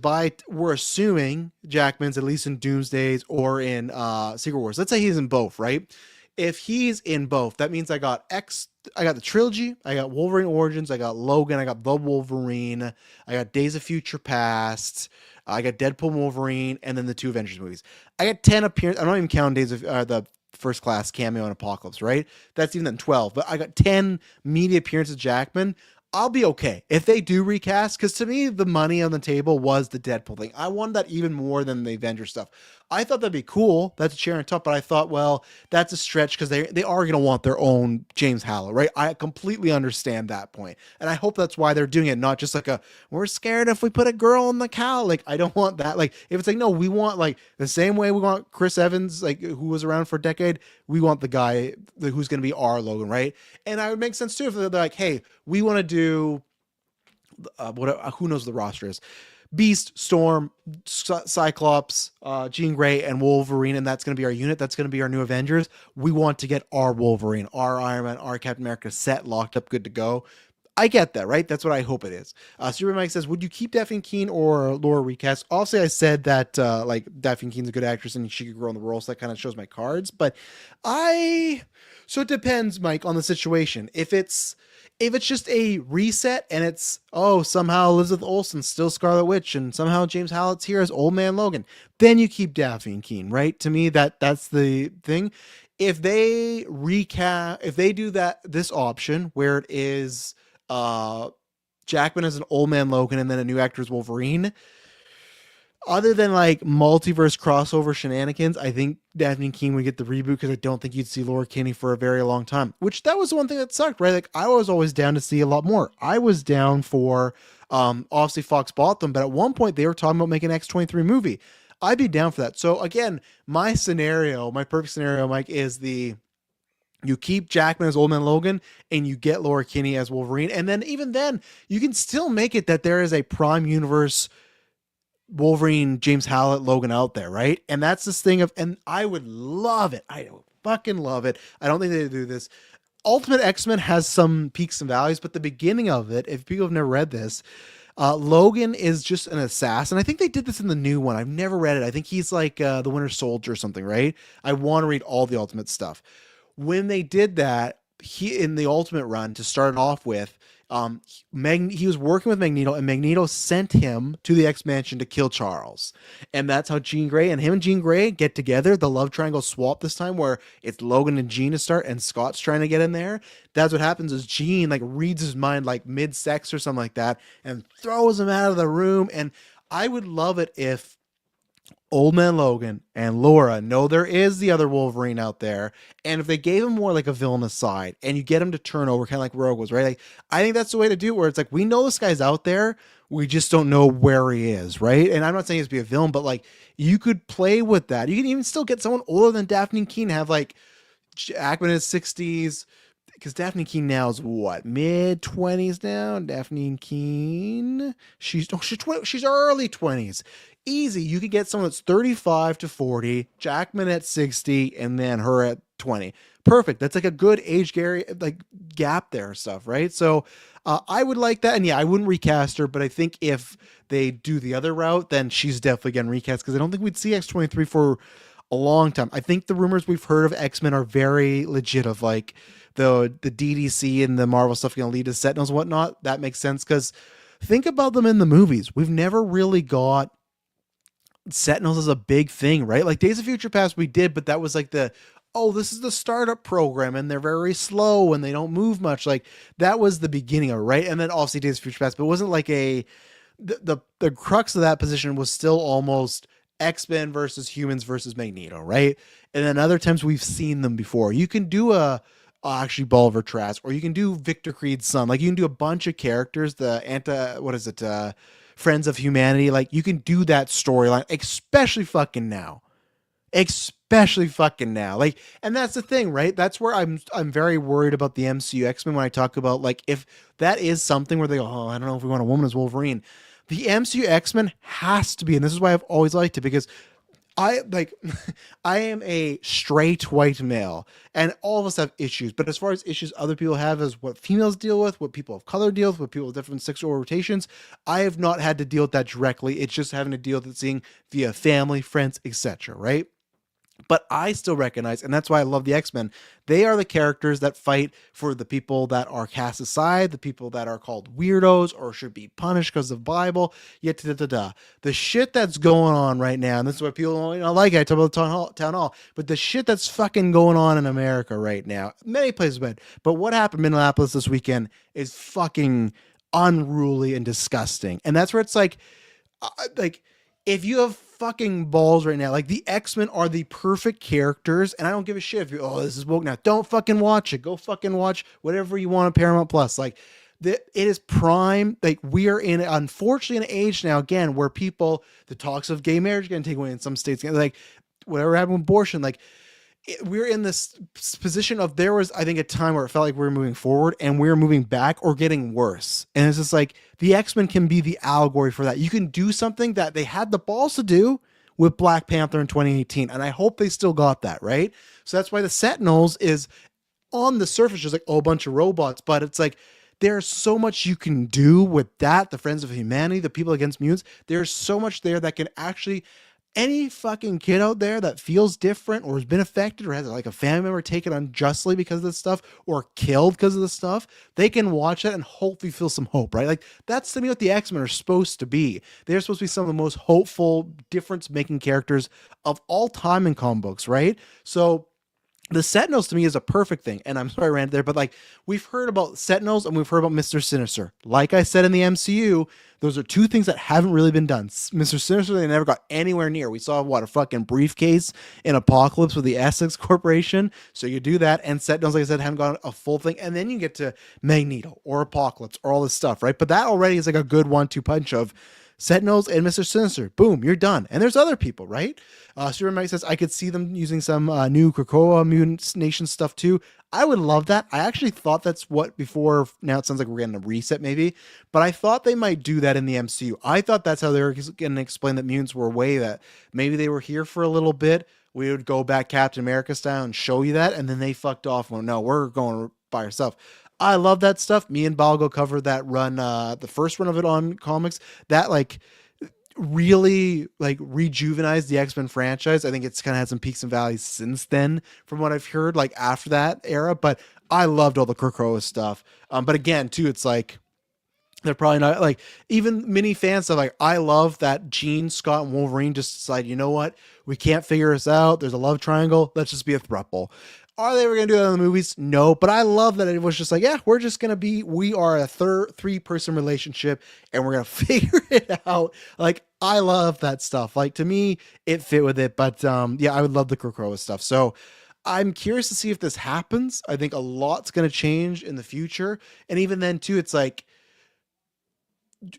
we're assuming Jackman's at least in Doomsdays or in Secret Wars. Let's say he's in both, right? If he's in both, that means I got the trilogy, I got Wolverine Origins, I got Logan, I got The Wolverine, I got Days of Future Past, I got Deadpool Wolverine, and then the 2 Avengers movies. I got 10 appearances. I'm not even counting Days of the First Class cameo in Apocalypse, right? That's even then 12. But I got 10 media appearances of Jackman. I'll be okay if they do recast, because to me, the money on the table was the Deadpool thing. I wanted that even more than the Avengers stuff. I thought that'd be cool. That's a cherry on top, but I thought, well, that's a stretch because they are going to want their own James Howlett, right? I completely understand that point. And I hope that's why they're doing it, not just like we're scared if we put a girl in the cow. Like, I don't want that. Like, if it's like, no, we want like the same way we want Chris Evans, like who was around for a decade, we want the guy who's going to be our Logan, right? And I would make sense too if they're like, hey, we want to do who knows what the roster is. Beast, Storm, Cyclops, Jean Grey, and Wolverine, and that's going to be our unit. That's going to be our new Avengers. We want to get our Wolverine, our Iron Man, our Captain America set, locked up, good to go. I get that, right? That's what I hope it is. Super Mike says, would you keep Daphne Keane or Laura recast? Obviously, I said that like Daphne Keene's a good actress and she could grow in the role, so that kind of shows my cards. But so it depends, Mike, on the situation. If it's just a reset and it's, somehow Elizabeth Olsen's still Scarlet Witch and somehow James Hallett's here as Old Man Logan, then you keep Daphne Keane, right? To me, that's the thing. If they do this option where it is Jackman as an Old Man Logan and then a new actor as Wolverine, other than like multiverse crossover shenanigans, I think Daphne Keane would get the reboot because I don't think you'd see Laura Kinney for a very long time, which that was the one thing that sucked, right? Like, I was always down to see a lot more. I was down for, obviously Fox bought them, but at one point they were talking about making an X-23 movie. I'd be down for that. So again, my perfect scenario, Mike, is you keep Jackman as Old Man Logan and you get Laura Kinney as Wolverine. And then even then you can still make it that there is a Prime Universe Wolverine, James Howlett, Logan out there, right? And that's this thing and I would love it. I would fucking love it. I don't think they do this. Ultimate X-Men has some peaks and valleys, but the beginning of it, if people have never read this, Logan is just an assassin. I think they did this in the new one. I've never read it. I think he's like the Winter Soldier or something, right? I want to read all the Ultimate stuff. When they did that, in the Ultimate run to start off with, he was working with Magneto, and Magneto sent him to the X-Mansion to kill Charles. And that's how Jean Grey and Jean Grey get together. The love triangle swap this time, where it's Logan and Jean to start, and Scott's trying to get in there. That's what happens is Jean like reads his mind like mid-sex or something like that and throws him out of the room. And I would love it if Old Man Logan and Laura know there is the other Wolverine out there, and if they gave him more like a villainous side and you get him to turn over, kind of like Rogue was, right? Like, I think that's the way to do it, where it's like, we know this guy's out there, we just don't know where he is, right? And I'm not saying he's be a villain, but like, you could play with that. You can even still get someone older than Daphne Keane, have like Jackman in his 60s, because Daphne Keane now is what, mid-20s now? Daphne Keane, she's early 20s. Easy. You could get someone that's 35 to 40, Jackman at 60, and then her at 20. Perfect. That's like a good age gap there stuff, right? So I would like that. And yeah, I wouldn't recast her, but I think if they do the other route, then she's definitely getting recast, because I don't think we'd see X-23 for a long time. I think the rumors we've heard of X-Men are very legit, of like the DDC and the Marvel stuff going to lead to Sentinels and whatnot. That makes sense, because think about them in the movies. We've never really got Sentinels is a big thing, right? Like Days of Future Past, we did, but that was like oh, this is the startup program, and they're very slow and they don't move much. Like that was the beginning of it, right? And then obviously Days of Future Past, but it wasn't like the crux of that position was still almost X-Men versus humans versus Magneto, right? And then other times we've seen them before. You can do actually Bolivar Trask, or you can do Victor Creed's son. Like you can do a bunch of characters, the what is it, Friends of Humanity. Like you can do that storyline, especially fucking now. Especially fucking now. Like, and that's the thing, right? That's where I'm very worried about the MCU X-Men when I talk about like if that is something where they go, oh, I don't know if we want a woman as Wolverine. The MCU X-Men has to be, and this is why I've always liked it, because I like I am a straight white male, and all of us have issues, but as far as issues other people have is what females deal with, what people of color deal with, what people with different sexual rotations, I have not had to deal with that directly. It's just having to deal with it seeing via family, friends, etc., right? But I still recognize, and that's why I love the X-Men, they are the characters that fight for the people that are cast aside, the people that are called weirdos or should be punished because of the Bible, yet da da da. The shit that's going on right now, and this is what people don't like it, I talk about town hall, but the shit that's fucking going on in America right now, many places, but what happened in Minneapolis this weekend is fucking unruly and disgusting. And that's where it's like, if you have fucking balls right now, like the X-Men are the perfect characters, and I don't give a shit if you, oh, this is woke now. Don't fucking watch it. Go fucking watch whatever you want on Paramount Plus. Like it is prime. Like we are in, unfortunately, an age now again where people, the talks of gay marriage are going to take away in some states. Like whatever happened with abortion, like we're in this position of, there was, I think, a time where it felt like we were moving forward and we were moving back or getting worse. And it's just like the X-Men can be the allegory for that. You can do something that they had the balls to do with Black Panther in 2018. And I hope they still got that, right? So that's why the Sentinels is on the surface just like, oh, a bunch of robots. But it's like, there's so much you can do with that. The Friends of Humanity, the People Against Mutants, there's so much there that can actually, any fucking kid out there that feels different or has been affected or has like a family member taken unjustly because of this stuff or killed because of this stuff, they can watch that and hopefully feel some hope, right? Like that's to me what the X-Men are supposed to be. They're supposed to be some of the most hopeful, difference-making characters of all time in comic books, right? So the Sentinels to me is a perfect thing. And I'm sorry I ran there, but like we've heard about Sentinels and we've heard about Mr. Sinister. Like I said in the MCU, those are two things that haven't really been done. Mr. Sinister, they never got anywhere near. We saw a fucking briefcase in Apocalypse with the Essex Corporation. So you do that. And Sentinels, like I said, haven't got a full thing. And then you get to Magneto or Apocalypse or all this stuff, right? But that already is like a good 1-2 punch of Sentinels and Mr. Sinister. Boom, you're done. And there's other people, right? Superman Mike says, I could see them using some new Krakoa Mutant Nation stuff too. I would love that. I actually thought that's what before. Now it sounds like we're getting a reset maybe, but I thought they might do that in the MCU. I thought that's how they were going to explain that mutants were away, that maybe they were here for a little bit. We would go back Captain America style and show you that. And then they fucked off. Well, no, we're going by ourselves. I love that stuff. Me and Balgo covered that run, the first run of it on comics. That like really like rejuvenized the X-Men franchise. I think it's kind of had some peaks and valleys since then, from what I've heard, like after that era. But I loved all the Krakoa stuff. But again, too, it's like they're probably not like even mini fans stuff. Like I love that Jean, Scott, and Wolverine just decide, you know what, we can't figure this out. There's a love triangle. Let's just be a throuple. Are they ever going to do that in the movies? No, but I love that it was just like, yeah, we're just going to be, we are a three-person relationship and we're going to figure it out. Like, I love that stuff. Like, to me, it fit with it, but yeah, I would love the Krakoa stuff. So I'm curious to see if this happens. I think a lot's going to change in the future. And even then, too, it's like,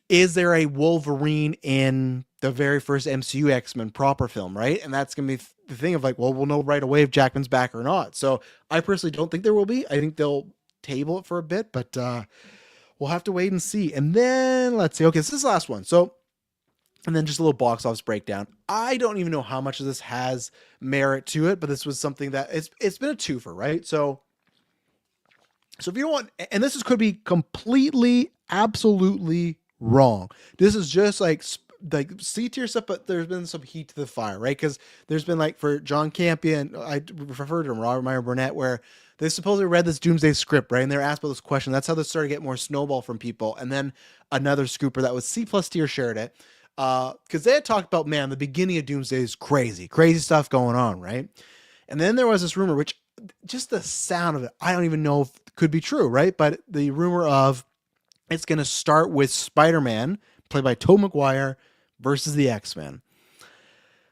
is there a Wolverine in the very first MCU X-Men proper film, right? And that's going to be the thing of like, well, we'll know right away if Jackman's back or not. So I personally don't think there will be. I think they'll table it for a bit, but we'll have to wait and see. And then let's see. Okay, so this is the last one. So, and then just a little box office breakdown. I don't even know how much of this has merit to it, but this was something that it's been a twofer, right? So if you don't want, and could be completely, absolutely wrong. This is just like C tier stuff, but there's been some heat to the fire, right? Because there's been like for John Campion, I referred to him, Robert Meyer Burnett, where they supposedly read this Doomsday script, right? And they're asked about this question. That's how they started to get more snowball from people. And then another scooper that was C plus tier shared it. Because they had talked about, man, the beginning of Doomsday is crazy, crazy stuff going on, right? And then there was this rumor, which just the sound of it, I don't even know if it could be true, right? But the rumor of it's going to start with Spider-Man, played by Tobey Maguire, versus the X-Men.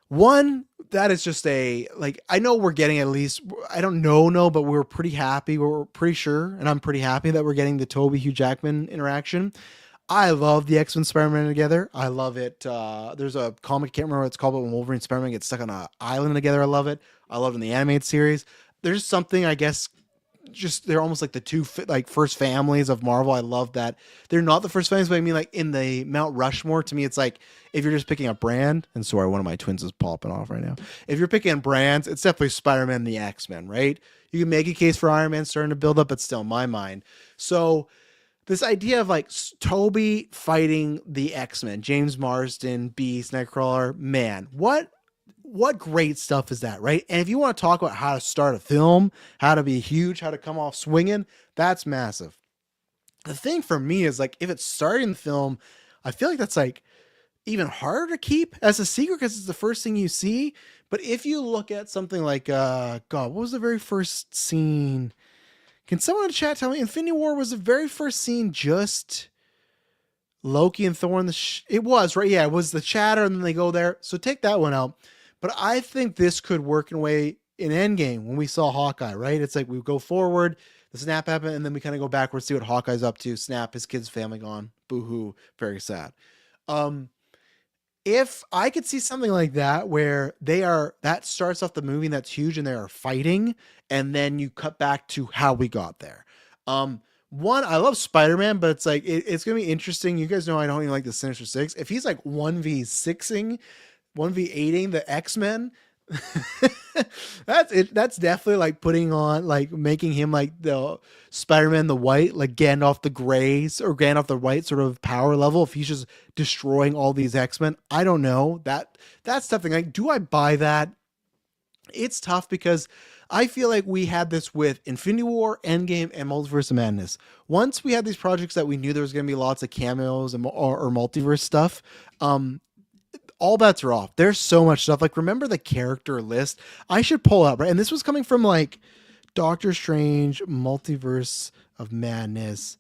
One, that is just a, like, I know we're getting at least, I don't know, no, but we're pretty happy. We're pretty sure, and I'm pretty happy that we're getting the Toby Hugh Jackman interaction. I love the X-Men Spider-Man together. I love it. There's a comic, I can't remember what it's called, but when Wolverine and Spider-Man get stuck on an island together, I love it. I love it in the animated series. There's something, I guess, just they're almost like the two like first families of Marvel. I love that they're not the first families, but I mean, like in the Mount Rushmore, to me, it's like if you're just picking a brand. And sorry, one of my twins is popping off right now. If you're picking brands, it's definitely Spider-Man and the X-Men, right? You can make a case for Iron Man starting to build up, but still, in my mind. So this idea of like Toby fighting the X-Men, James Marsden, Beast, Nightcrawler, man, what great stuff is that, right? And if you want to talk about how to start a film, how to be huge, how to come off swinging, that's massive. The thing for me is like, if it's starting the film, I feel like that's like even harder to keep as a secret because it's the first thing you see. But if you look at something like, God, what was the very first scene? Can someone in the chat tell me Infinity War was the very first scene just Loki and Thor in the it was, right? Yeah, it was the chatter and then they go there. So take that one out. But I think this could work in a way in Endgame when we saw Hawkeye, right? It's like we go forward, the snap happened, and then we kind of go backwards, see what Hawkeye's up to. Snap, his kid's family gone. Boo-hoo. Very sad. If I could see something like that where that starts off the movie and that's huge and they are fighting, and then you cut back to how we got there. One, I love Spider-Man, but it's like it's gonna be interesting. You guys know I don't even like the Sinister Six. If he's like 1v6ing 1v8ing the X-Men, that's it. That's definitely like putting on, like making him like the Spider-Man the White, like Gandalf the Grays or Gandalf the White sort of power level. If he's just destroying all these X-Men, I don't know. That's something like, do I buy that? It's tough because I feel like we had this with Infinity War, Endgame, and Multiverse of Madness. Once we had these projects that we knew there was going to be lots of cameos or multiverse stuff, all bets are off. There's so much stuff. Like, remember the character list? I should pull up, right? And this was coming from like Doctor Strange, Multiverse of Madness.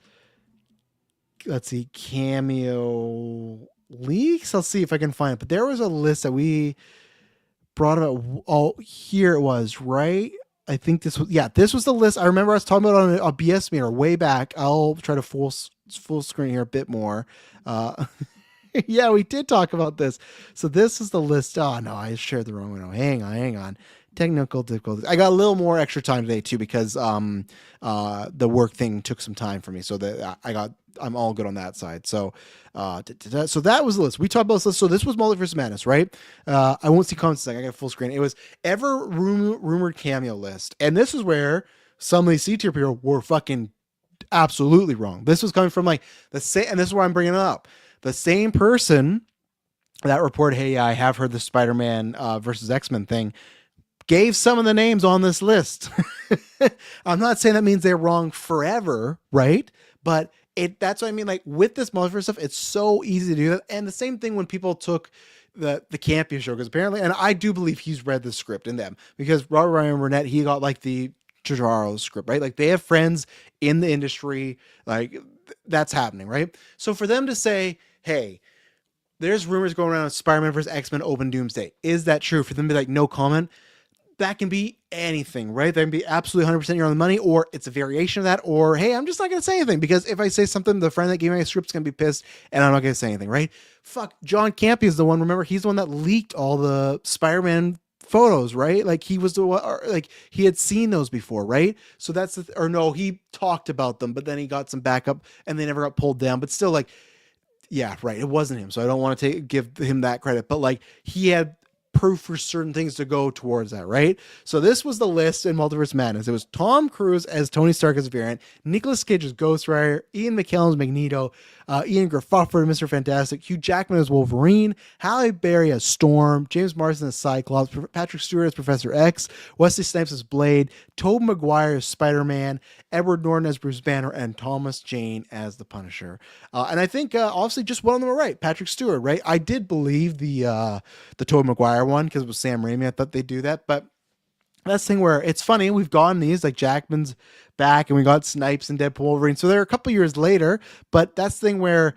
Let's see, cameo leaks. I'll see if I can find it. But there was a list that we brought about. Oh, here it was, right? I think this was the list. I remember I was talking about it on a BS meter way back. I'll try to full screen here a bit more. Yeah, we did talk about this. So this is the list. Oh, no, I shared the wrong one. Oh, hang on. Technical difficulties. I got a little more extra time today, too, because the work thing took some time for me. So that I'm all good on that side. So so that was the list. We talked about this list. So this was Multiverse of Madness, right? I won't see comments. I got full screen. It was ever rumored cameo list. And this is where some of these C-tier people were fucking absolutely wrong. This was coming from like the same, and this is why I'm bringing it up. The same person that reported, hey, I have heard the Spider-Man versus X-Men thing, gave some of the names on this list. I'm not saying that means they're wrong forever, right? But that's what I mean. Like with this multiverse stuff, it's so easy to do that. And the same thing when people took the Campion show, because apparently, and I do believe he's read the script in them, because Robert Ryan Burnett, he got like the Chizarro script, right? Like they have friends in the industry, like that's happening, right? So for them to say, hey, there's rumors going around of Spider-Man versus X-Men open Doomsday. Is that true? For them to be like, no comment, that can be anything, right? That can be absolutely 100% you're on the money, or it's a variation of that, or hey, I'm just not going to say anything because if I say something, the friend that gave me a script's going to be pissed and I'm not going to say anything, right? Fuck, John Campy is the one, remember, he's the one that leaked all the Spider-Man photos, right? Like he was the one, or like he had seen those before, right? So that's or no, he talked about them, but then he got some backup and they never got pulled down. But still, like, yeah, right, it wasn't him, so I don't want to give him that credit. But like he had proof for certain things to go towards that, right? So this was the list in Multiverse Madness. It was Tom Cruise as Tony Stark as a variant, Nicolas Cage as Ghost Rider, Ian McKellen as Magneto, Ian Gruffudd as Mr. Fantastic, Hugh Jackman as Wolverine, Halle Berry as Storm, James Marsden as Cyclops, Patrick Stewart as Professor X, Wesley Snipes as Blade, Tobey Maguire as Spider-Man, Edward Norton as Bruce Banner, and Thomas Jane as the Punisher. And I think obviously just one of them were right. Patrick Stewart, right? I did believe the Tobey Maguire one because it was Sam Raimi. I thought they'd do that, but that's the thing where it's funny. We've gotten these like Jackman's back, and we got Snipes and Deadpool Wolverine. So they're a couple years later, but that's the thing where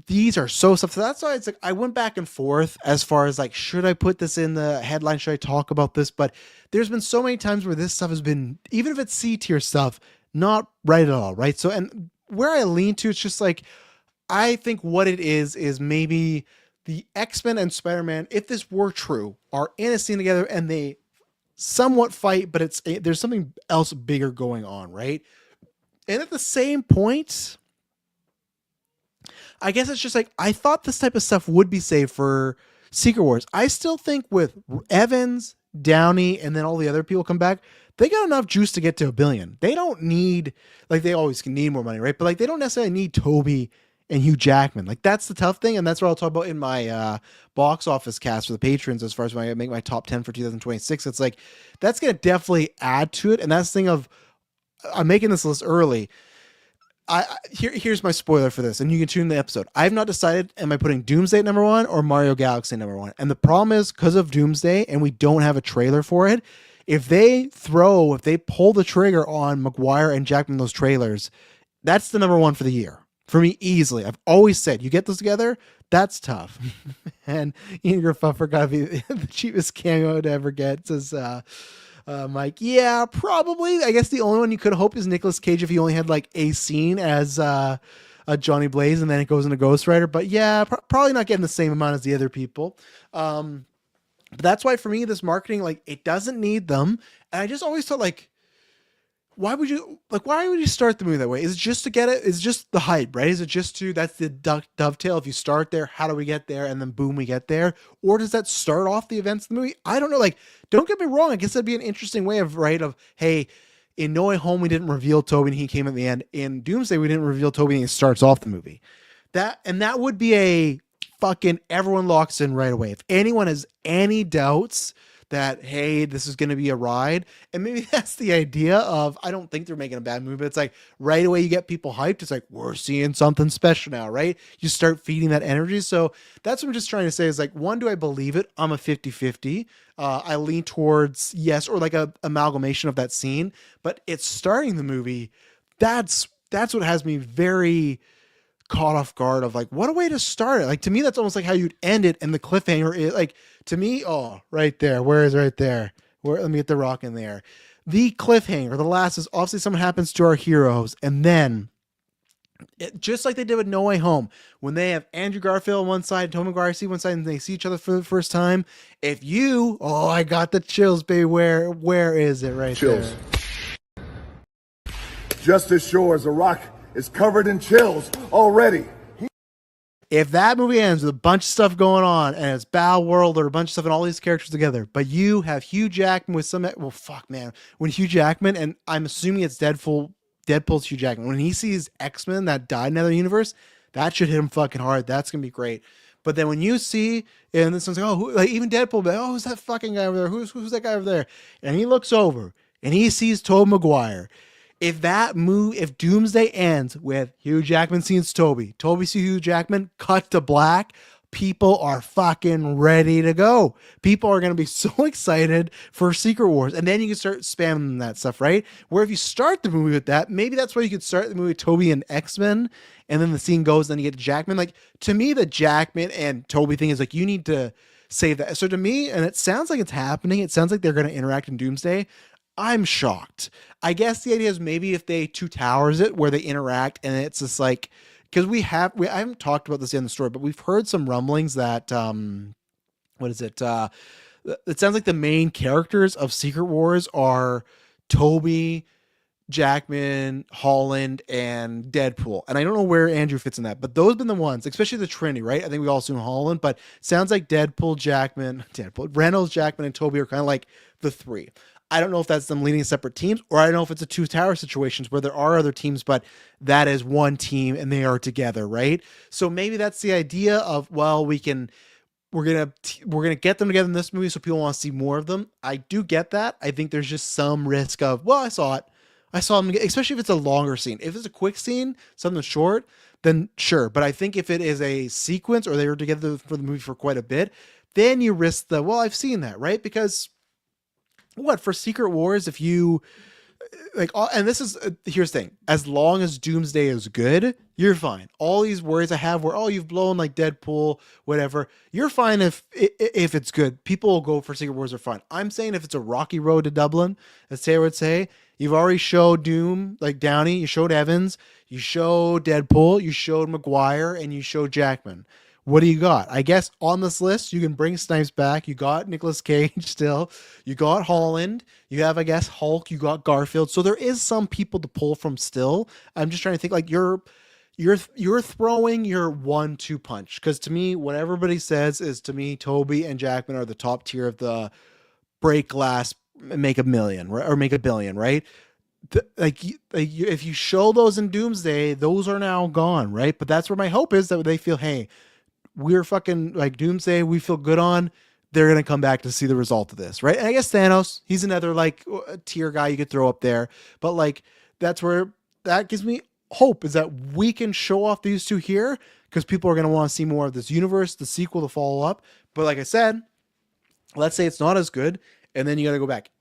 these are so stuff. So that's why it's like I went back and forth as far as like, should I put this in the headline? Should I talk about this? But there's been so many times where this stuff has been, even if it's C tier stuff, not right at all, right? So, and where I lean to, it's just like, I think what it is maybe the X-Men and Spider-Man, if this were true, are in a scene together and they somewhat fight, but there's something else bigger going on, right? And at the same point, I guess it's just like, I thought this type of stuff would be saved for Secret Wars. I still think with Evans, Downey, and then all the other people come back, they got enough juice to get to $1 billion. They don't need, like, they always can need more money, right? But like, they don't necessarily need Toby and Hugh Jackman. Like, that's the tough thing, and that's what I'll talk about in my box office cast for the patrons as far as when I make my top 10 for 2026. It's like, that's going to definitely add to it, and that's the thing of, I'm making this list early. Here's my spoiler for this, and you can tune the episode. I have not decided, am I putting Doomsday at number 1 or Mario Galaxy number 1? And the problem is, because of Doomsday, and we don't have a trailer for it, if they pull the trigger on Maguire and Jackman, those trailers, that's the number 1 for the year. For me, easily. I've always said, you get those together, that's tough. And Ian Gruffudd got to be the cheapest cameo to ever get, says Mike. Yeah, probably. I guess the only one you could hope is Nicolas Cage if he only had like a scene as Johnny Blaze and then it goes into Ghost Rider. But yeah, probably not getting the same amount as the other people. But that's why for me, this marketing, like, it doesn't need them. And I just always thought, like, why would you start the movie that way? Is it just to get it? Is it just the hype, right? Is it just that's the dovetail? If you start there, how do we get there? And then boom, we get there. Or does that start off the events of the movie? I don't know. Like, don't get me wrong. I guess that'd be an interesting way of, hey, in No Way Home, we didn't reveal Toby and he came at the end. In Doomsday, we didn't reveal Toby and he starts off the movie. That would be a fucking everyone locks in right away. If anyone has any doubts that, hey, this is going to be a ride. And maybe that's the idea of, I don't think they're making a bad movie, but it's like right away you get people hyped. It's like, we're seeing something special now, right? You start feeding that energy. So that's what I'm just trying to say is like, one, do I believe it? I'm a 50-50. I lean towards yes, or like a amalgamation of that scene, but it's starting the movie. That's what has me very caught off guard of like, what a way to start it. Like, to me, that's almost like how you'd end it. And the cliffhanger is like, to me, oh, right there. Where is right there? Let me get the rock in there. The cliffhanger, the last is obviously something happens to our heroes. And then just like they did with No Way Home, when they have Andrew Garfield on one side, Tom Maguire see one side, and they see each other for the first time. I got the chills, baby. Where is it right chills there? Just as sure as a rock is covered in chills already. If that movie ends with a bunch of stuff going on and it's Battle World or a bunch of stuff and all these characters together, but you have Hugh Jackman with when Hugh Jackman, and I'm assuming it's Deadpool's Hugh Jackman, when he sees X-Men that died in another universe, that should hit him fucking hard. That's going to be great. But then when you see, and then someone's like, even Deadpool, who's that fucking guy over there? Who's that guy over there? And he looks over and he sees Tobey Maguire. If Doomsday ends with Hugh Jackman seeing Toby sees Hugh Jackman, cut to black, people are fucking ready to go. People are going to be so excited for Secret Wars. And then you can start spamming that stuff, right? Where if you start the movie with that, maybe that's where you could start the movie with Toby and X-Men, and then the scene goes, then you get to Jackman. Like, to me, the Jackman and Toby thing is like, you need to save that. So to me, and it sounds like it's happening, it sounds like they're going to interact in Doomsday. I'm shocked. I guess the idea is maybe if they Two Towers it where they interact and it's just like, because I haven't talked about this in the story, but we've heard some rumblings that, what is it? It sounds like the main characters of Secret Wars are Toby, Jackman, Holland, and Deadpool. And I don't know where Andrew fits in that, but those have been the ones, especially the Trinity, right? I think we all assume Holland, but sounds like Reynolds, Jackman, and Toby are kind of like the three. I don't know if that's them leading separate teams, or I don't know if it's a two tower situations where there are other teams, but that is one team and they are together, right? So maybe that's the idea of, well, we're gonna get them together in this movie so people want to see more of them. I do get that. I think there's just some risk of, well, I saw it. I saw them, especially if it's a longer scene. If it's a quick scene, something short, then sure. But I think if it is a sequence or they were together for the movie for quite a bit, then you risk the, well, I've seen that, right? Because what for Secret Wars, if you like, and this is here's the thing: as long as Doomsday is good, you're fine. All these worries I have, where oh, you've blown like Deadpool, whatever, you're fine if it's good. People will go for Secret Wars are fine. I'm saying if it's a rocky road to Dublin, as Taylor would say, you've already showed Doom like Downey, you showed Evans, you showed Deadpool, you showed McGuire, and you showed Jackman. What do you got? I guess on this list, you can bring Snipes back. You got Nicolas Cage still. You got Holland. You have, I guess, Hulk. You got Garfield. So there is some people to pull from still. I'm just trying to think like you're throwing your 1-2 punch. Because to me, what everybody says is to me, Toby and Jackman are the top tier of the break glass, make a million, right? Or make a billion, right? If you show those in Doomsday, those are now gone, right? But that's where my hope is that they feel, hey, we're fucking like Doomsday, we feel good on. They're gonna come back to see the result of this, right? And I guess Thanos, he's another like tier guy you could throw up there, but like that's where that gives me hope is that we can show off these two here because people are gonna want to see more of this universe, the sequel to follow up. But like I said, let's say it's not as good, and then you got to go back.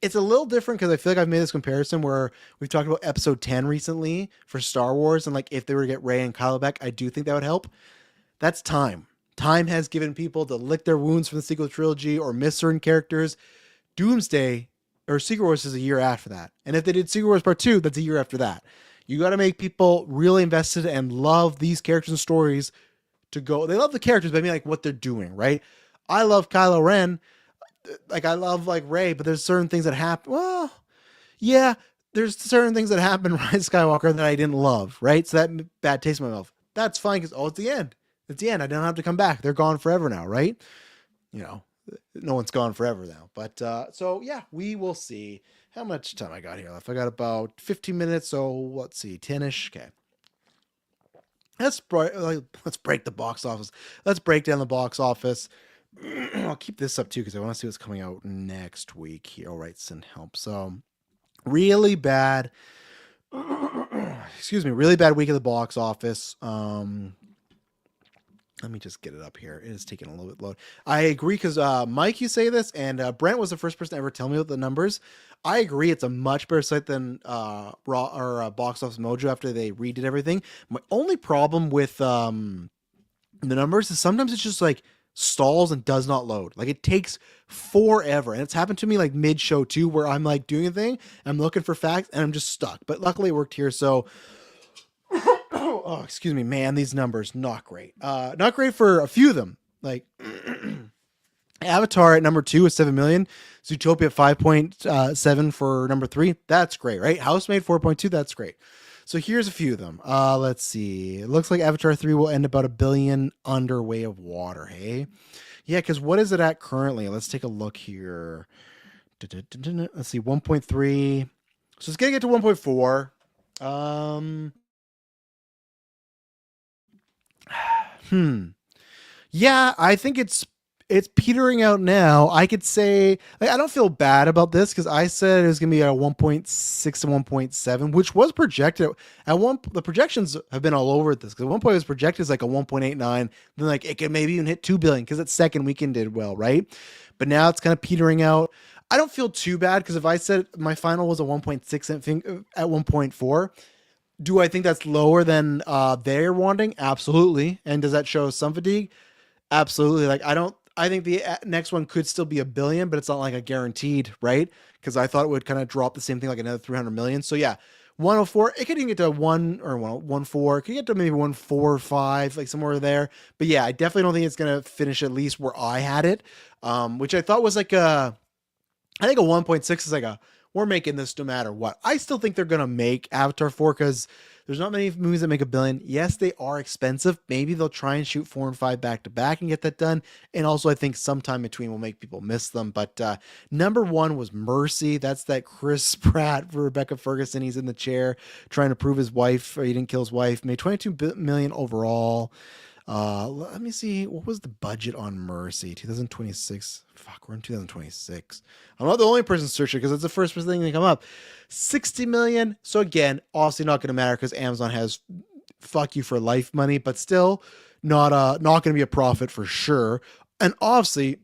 It's a little different because I feel like I've made this comparison where we've talked about Episode 10 recently for Star Wars, and like if they were to get Rey and Kylo back, I do think that would help. That's time. Time has given people to lick their wounds from the sequel trilogy or miss certain characters. Doomsday or Secret Wars is a year after that. And if they did Secret Wars Part 2, that's a year after that. You got to make people really invested and love these characters and stories to go. They love the characters, but I mean like what they're doing, right? I love Kylo Ren. Like I love like Rey, but there's certain things that happen. Well, yeah, there's certain things that happen in Rise of Skywalker that I didn't love, right? So that bad taste in my mouth. That's fine because it's the end. It's the end. I don't have to come back. They're gone forever now, right? You know, no one's gone forever now. But so yeah, we will see how much time I got here left. I got about 15 minutes. So let's see, 10ish. Okay. Let's break the box office. Let's break down the box office. I'll keep this up too because I want to see what's coming out next week here. All right, send help. So really bad. Excuse me, really bad week at the box office. Let me just get it up here. It is taking a little bit load. I agree because Mike, you say this, and Brent was the first person to ever tell me about the numbers. I agree. It's a much better site than Raw or Box Office Mojo after they redid everything. My only problem with the numbers is sometimes it's just like stalls and does not load. Like it takes forever, and it's happened to me like mid show too, where I'm like doing a thing, I'm looking for facts, and I'm just stuck. But luckily it worked here, so. Oh, excuse me, man. These numbers not great. Not great for a few of them. Like Avatar at number 2 is 7 million. Zootopia at 5.7 for number 3. That's great, right? Housemaid 4.2. That's great. So here's a few of them. Let's see. It looks like Avatar 3 will end about $1 billion under Way of Water. Hey, yeah. Because what is it at currently? Let's take a look here. Let's see. 1.3. So it's gonna get to 1.4. Yeah, I think it's petering out now. I could say like, I don't feel bad about this because I said it was gonna be a 1.6 to 1.7, which was projected at one. The projections have been all over this because at one point it was projected as like a 1.89. Then like it could maybe even hit 2 billion because its second weekend did well, right? But now it's kind of petering out. I don't feel too bad because if I said my final was a 1.6 at 1.4. Do I think that's lower than they're wanting? Absolutely. And does that show some fatigue? Absolutely. Like I think the next one could still be $1 billion, but it's not like a guaranteed, right? Because I thought it would kind of drop the same thing, like another 300 million. So yeah, 104. It could even get to 1.14. It could get to maybe 1.45, like somewhere there. But yeah, I definitely don't think it's gonna finish at least where I had it, which I thought was like I think a 1.6 is like a we're making this no matter what. I still think they're going to make Avatar 4 because there's not many movies that make $1 billion. Yes, they are expensive. Maybe they'll try and shoot 4 and 5 back to back and get that done. And also, I think sometime between will make people miss them. But number one was Mercy. That's that Chris Pratt for Rebecca Ferguson. He's in the chair trying to prove his wife, or he didn't kill his wife. Made 22 million overall. Let me see. What was the budget on Mercy? 2026. Fuck, we're in 2026. I'm not the only person searching because it's the first thing that come up. 60 million. So again, obviously not going to matter because Amazon has fuck you for life money, but still not going to be a profit for sure. And obviously,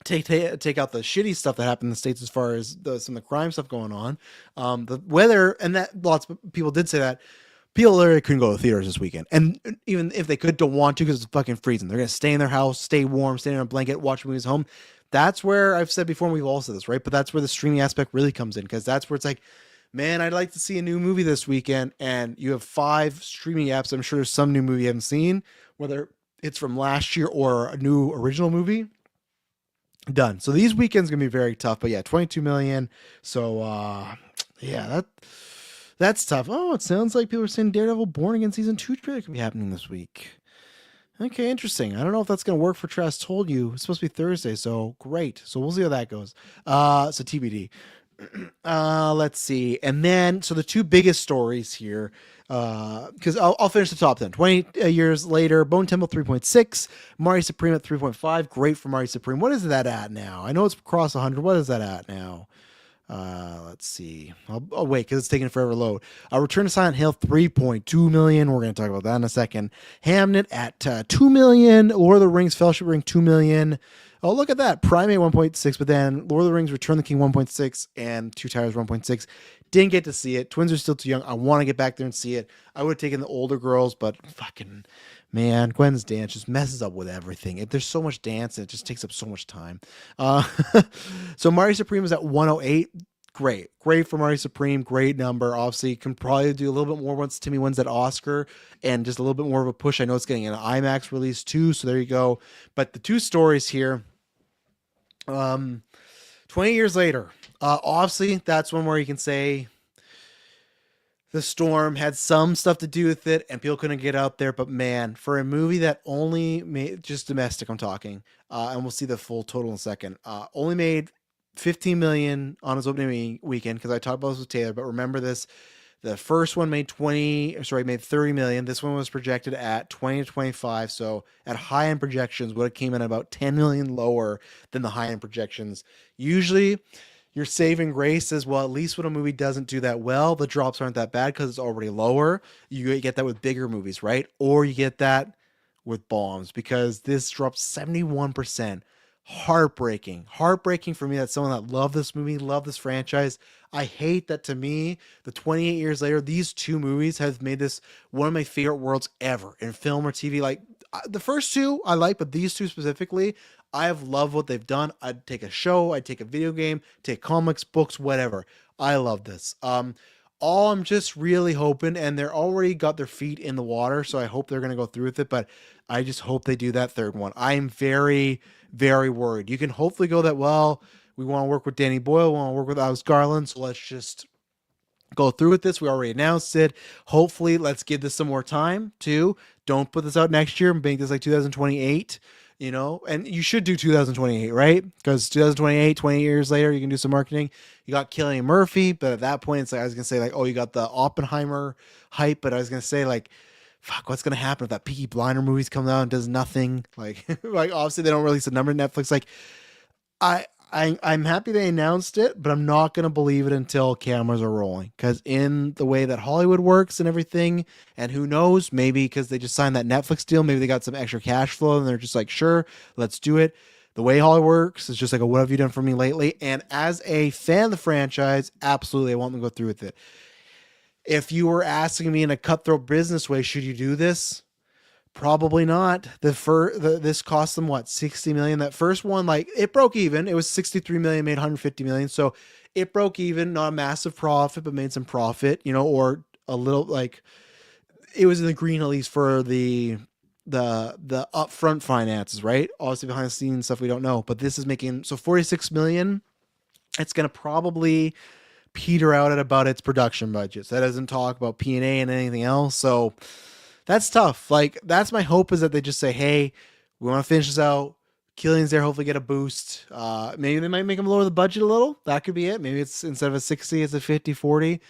take out the shitty stuff that happened in the States as far as some of the crime stuff going on. The weather, and that lots of people did say that. People literally couldn't go to theaters this weekend. And even if they could, don't want to because it's fucking freezing. They're going to stay in their house, stay warm, stay in a blanket, watch movies home. That's where I've said before, and we've all said this, right? But that's where the streaming aspect really comes in because that's where it's like, man, I'd like to see a new movie this weekend. And you have 5 streaming apps. I'm sure there's some new movie you haven't seen, whether it's from last year or a new original movie. Done. So these weekends going to be very tough. But yeah, 22 million. So yeah, that's tough. Oh, it sounds like people are saying Daredevil Born Again Season 2 trailer could be happening this week. Okay, interesting. I don't know if that's going to work for Trust Told You. It's supposed to be Thursday, so great. So we'll see how that goes. So TBD. Let's see. And then, so the 2 biggest stories here, because I'll finish the top 10. 20 years later, Bone Temple 3.6, Mari Supreme at 3.5. Great for Mari Supreme. What is that at now? I know it's across 100. What is that at now? Let's see. I'll wait because it's taking forever to load. Return to Silent Hill 3.2 million. We're going to talk about that in a second. Hamnet at 2 million. Lord of the Rings Fellowship Ring 2 million. Oh, look at that. Primate 1.6, but then Lord of the Rings Return the King 1.6 and Two Towers 1.6. Didn't get to see it. Twins are still too young. I want to get back there and see it. I would have taken the older girls, but fucking man, Gwen's dance just messes up with everything. There's so much dance and it just takes up so much time. So Mari Supreme is at 108. Great for Mari Supreme. Great number. Obviously, can probably do a little bit more once Timmy wins that Oscar and just a little bit more of a push. I know it's getting an IMAX release too, so there you go. But the 2 stories here, 20 years later, obviously that's one where you can say the storm had some stuff to do with it and people couldn't get out there. But man, for a movie that only made, just domestic, I'm talking, and we'll see the full total in a second, only made 15 million on its opening weekend, because I talked about this with Taylor, but remember this, the first one made 30 million. This one was projected at 20 to 25. So at high end projections, what it came in about 10 million lower than the high end projections. Usually your saving grace is, well, at least when a movie doesn't do that well, the drops aren't that bad because it's already lower. You get that with bigger movies, right? Or you get that with bombs, because this dropped 71%. Heartbreaking for me. That's someone that loved this movie, loved this franchise. I hate that, to me, the 28 years later, these 2 movies have made this one of my favorite worlds ever in film or TV. Like the first 2 I like, but these 2 specifically, I have loved what they've done. I'd take a show, I'd take a video game, take comics, books, whatever. I love this. All I'm just really hoping, and they're already got their feet in the water, so I hope they're going to go through with it, but I just hope they do that 3rd one. I'm very, very worried. You can hopefully go that, well, we want to work with Danny Boyle, we want to work with Alex Garland, so let's just go through with this. We already announced it. Hopefully, let's give this some more time, too. Don't put this out next year and make this like 2028. And you should do 2028, right? Because 2028, 20 years later, you can do some marketing. You got Cillian Murphy, but at that point, it's like, I was going to say, like, oh, you got the Oppenheimer hype, but I was going to say, like, fuck, what's going to happen if that Peaky Blinder movie's comes out and does nothing? Like, like obviously, they don't release a number to Netflix. Like, I'm happy they announced it, but I'm not going to believe it until cameras are rolling. Because in the way that Hollywood works and everything, and who knows, maybe because they just signed that Netflix deal, maybe they got some extra cash flow and they're just like, sure, let's do it. The way Hollywood works is just like, what have you done for me lately? And as a fan of the franchise, absolutely, I want them to go through with it. If you were asking me in a cutthroat business way, should you do this? Probably not. This cost them what, 60 million? That first one, like, it broke even. It was 63 million, made 150 million. So it broke even, not a massive profit, but made some profit, or a little, like, it was in the green at least for the upfront finances, right? Obviously behind the scenes stuff we don't know, but this is making, so 46 million It's going to probably peter out at about its production budget. So that doesn't talk about P&A and anything else. So that's tough. Like, that's my hope, is that they just say, hey, we want to finish this out. Killian's there, hopefully get a boost. Maybe they might make him lower the budget a little. That could be it. Maybe it's, instead of a 60, it's a 50-40.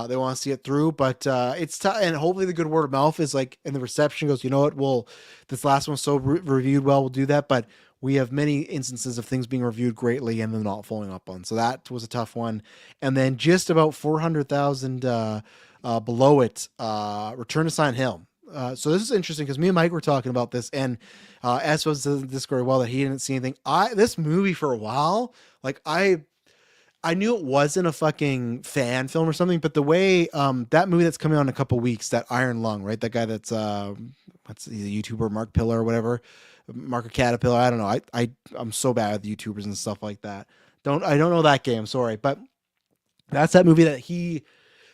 They want to see it through, but it's tough. And hopefully the good word of mouth is like, and the reception goes, you know what? Well, this last one's so reviewed well, we'll do that. But we have many instances of things being reviewed greatly and then not following up on. So that was a tough one. And then just about 400,000 below it, Return to Silent Hill. So this is interesting because me and Mike were talking about this, and S was in the Discord well that he didn't see anything. This movie for a while, like I knew it wasn't a fucking fan film or something, but the way that movie that's coming out in a couple weeks, that Iron Lung, right? That guy that's what's the YouTuber, Mark Pillar or whatever, Mark or Caterpillar. I don't know. I'm so bad with YouTubers and stuff like that. I don't know that game. Sorry, but that's that movie that he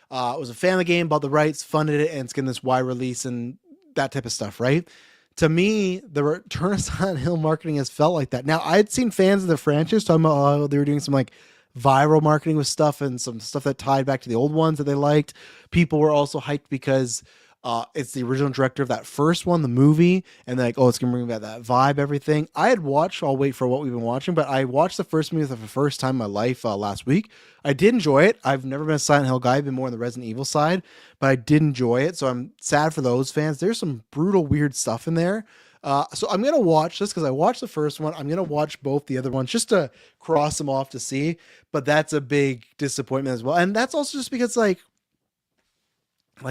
was a fan of the game, bought the rights, funded it, and it's getting this wide release and that type of stuff, right? To me, the Return of Silent Hill marketing has felt like that. Now, I'd seen fans of the franchise talking about how they were doing some like viral marketing with stuff and some stuff that tied back to the old ones that they liked. People were also hyped because it's the original director of that first one, the movie, and they're like, oh, it's gonna bring back that vibe, everything. I had watched, I'll wait for what we've been watching, but I watched the first movie for the first time in my life last week. I did enjoy it. I've never been a Silent Hill guy. I've been more on the Resident Evil side, but I did enjoy it. So I'm sad for those fans. There's some brutal, weird stuff in there. So I'm gonna watch this because I watched the first one. I'm gonna watch both the other ones just to cross them off to see. But that's a big disappointment as well, and that's also just because like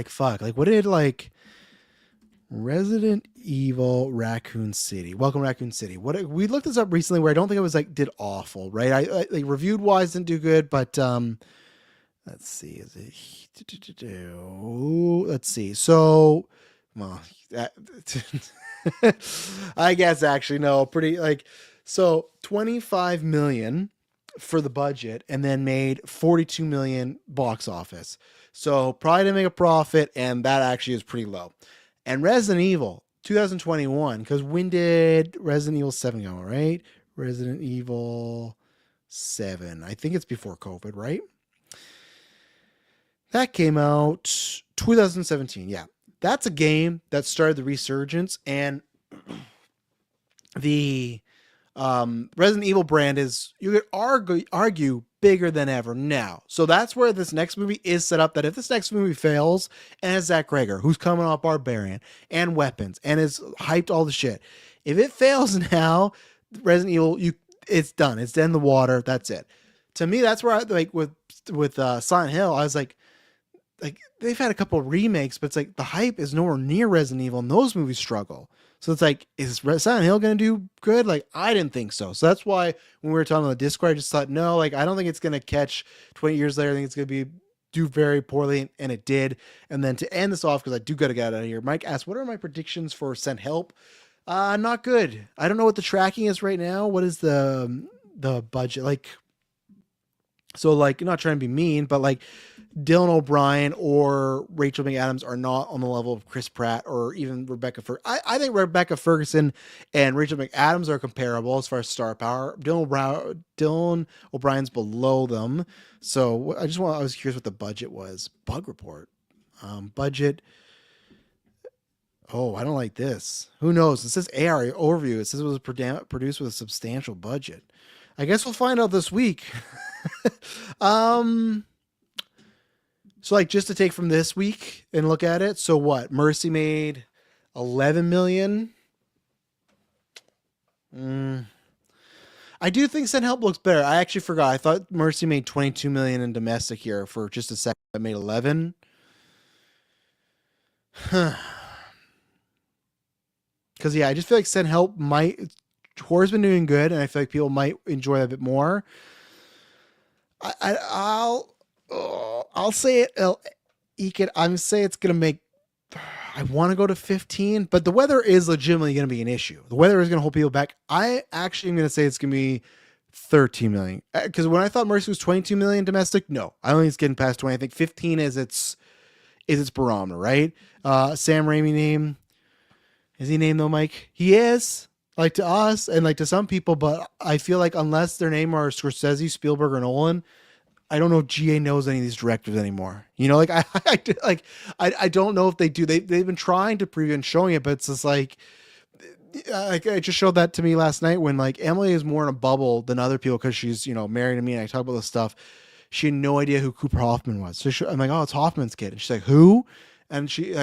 fuck, like what did like Resident Evil Raccoon City, Welcome Raccoon City, what we looked this up recently where I don't think it was like did awful, right? I like reviewed wise didn't do good, but let's see, is it let's see, so well that I guess actually no, pretty like, so 25 million for the budget and then made 42 million box office. So probably didn't make a profit, and that actually is pretty low. And Resident Evil 2021, because when did Resident Evil 7 go, right? Resident Evil 7. I think it's before COVID, right? That came out 2017. Yeah. That's a game that started the resurgence, and the Resident Evil brand is, you could argue bigger than ever now. So that's where this next movie is set up, that if this next movie fails and has Zach Greger, who's coming off Barbarian and Weapons and is hyped all the shit, if it fails now, Resident Evil, it's done. It's dead in the water. That's it. To me, that's where I like with Silent Hill, I was like they've had a couple of remakes, but it's like the hype is nowhere near Resident Evil, and those movies struggle. So it's like, is Silent Hill going to do good? Like, I didn't think so. So that's why when we were talking on the Discord, I just thought, no, like, I don't think it's going to catch 20 years later. I think it's going to do very poorly, and it did. And then to end this off, because I do got to get out of here, Mike asked, what are my predictions for Send Help? Not good. I don't know what the tracking is right now. What is the budget? Like, so like, not trying to be mean, but like, Dylan O'Brien or Rachel McAdams are not on the level of Chris Pratt or even Rebecca Ferguson. I think Rebecca Ferguson and Rachel McAdams are comparable as far as star power. Dylan O'Brien's below them. So I was curious what the budget was. Bug report. Budget. Oh, I don't like this. Who knows? It says AR overview. It says it was produced with a substantial budget. I guess we'll find out this week. So like just to take from this week and look at it. So what? Mercy made 11 million. I do think Send Help looks better. I actually forgot. I thought Mercy made 22 million in domestic here for just a second. I made 11. Because yeah, I just feel like Send Help horror's been doing good, and I feel like people might enjoy it a bit more. I'll say it. I'm say it's gonna make. I want to go to 15, but the weather is legitimately going to be an issue. The weather is going to hold people back. I actually am going to say it's going to be 13 million, because when I thought Mercy was 22 million domestic, no, I don't think it's getting past 20. I think 15 is its barometer, right? Sam Raimi name. Is he named though, Mike? He is. like to us and like to some people, but I feel like unless their name are Scorsese, Spielberg, or Nolan, I don't know if GA knows any of these directors anymore. You know, like I don't know if they do. They've been trying to preview and showing it, but it's just like it just showed that to me last night when like Emily is more in a bubble than other people because she's married to me and I talk about this stuff. She had no idea who Cooper Hoffman was. So I'm like, oh, it's Hoffman's kid, and she's like, who? And she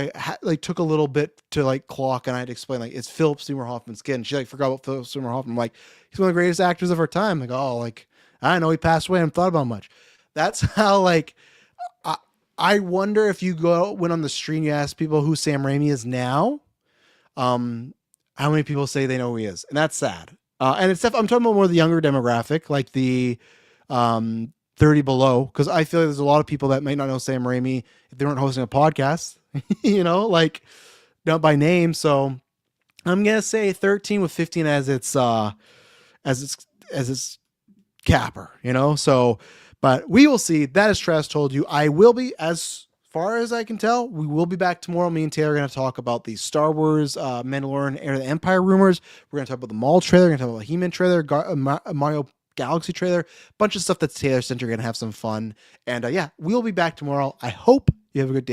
like took a little bit to like clock, and I had to explain like it's Philip Seymour Hoffman's kid, and she like forgot about Philip Seymour Hoffman. I'm like, he's one of the greatest actors of our time. Like, oh, like I know he passed away. I haven't thought about much. That's how like I, I wonder if you went on the stream, you ask people who Sam Raimi is now. Um, how many people say they know who he is, and that's sad. And it's I'm talking about more the younger demographic, like the 30 below, because I feel like there's a lot of people that might not know Sam Raimi if they weren't hosting a podcast, like not by name. So I'm gonna say 13 with 15 as as its capper, So, but we will see. That is Trash told you. I will be, as far as I can tell, we will be back tomorrow. Me and Taylor are going to talk about the Star Wars Mandalorian Heir to the Empire rumors. We're going to talk about the Maul trailer. We're going to talk about the He-Man trailer, Mario Galaxy trailer, bunch of stuff that's Taylor sent. You're going to have some fun. And yeah, we'll be back tomorrow. I hope you have a good day.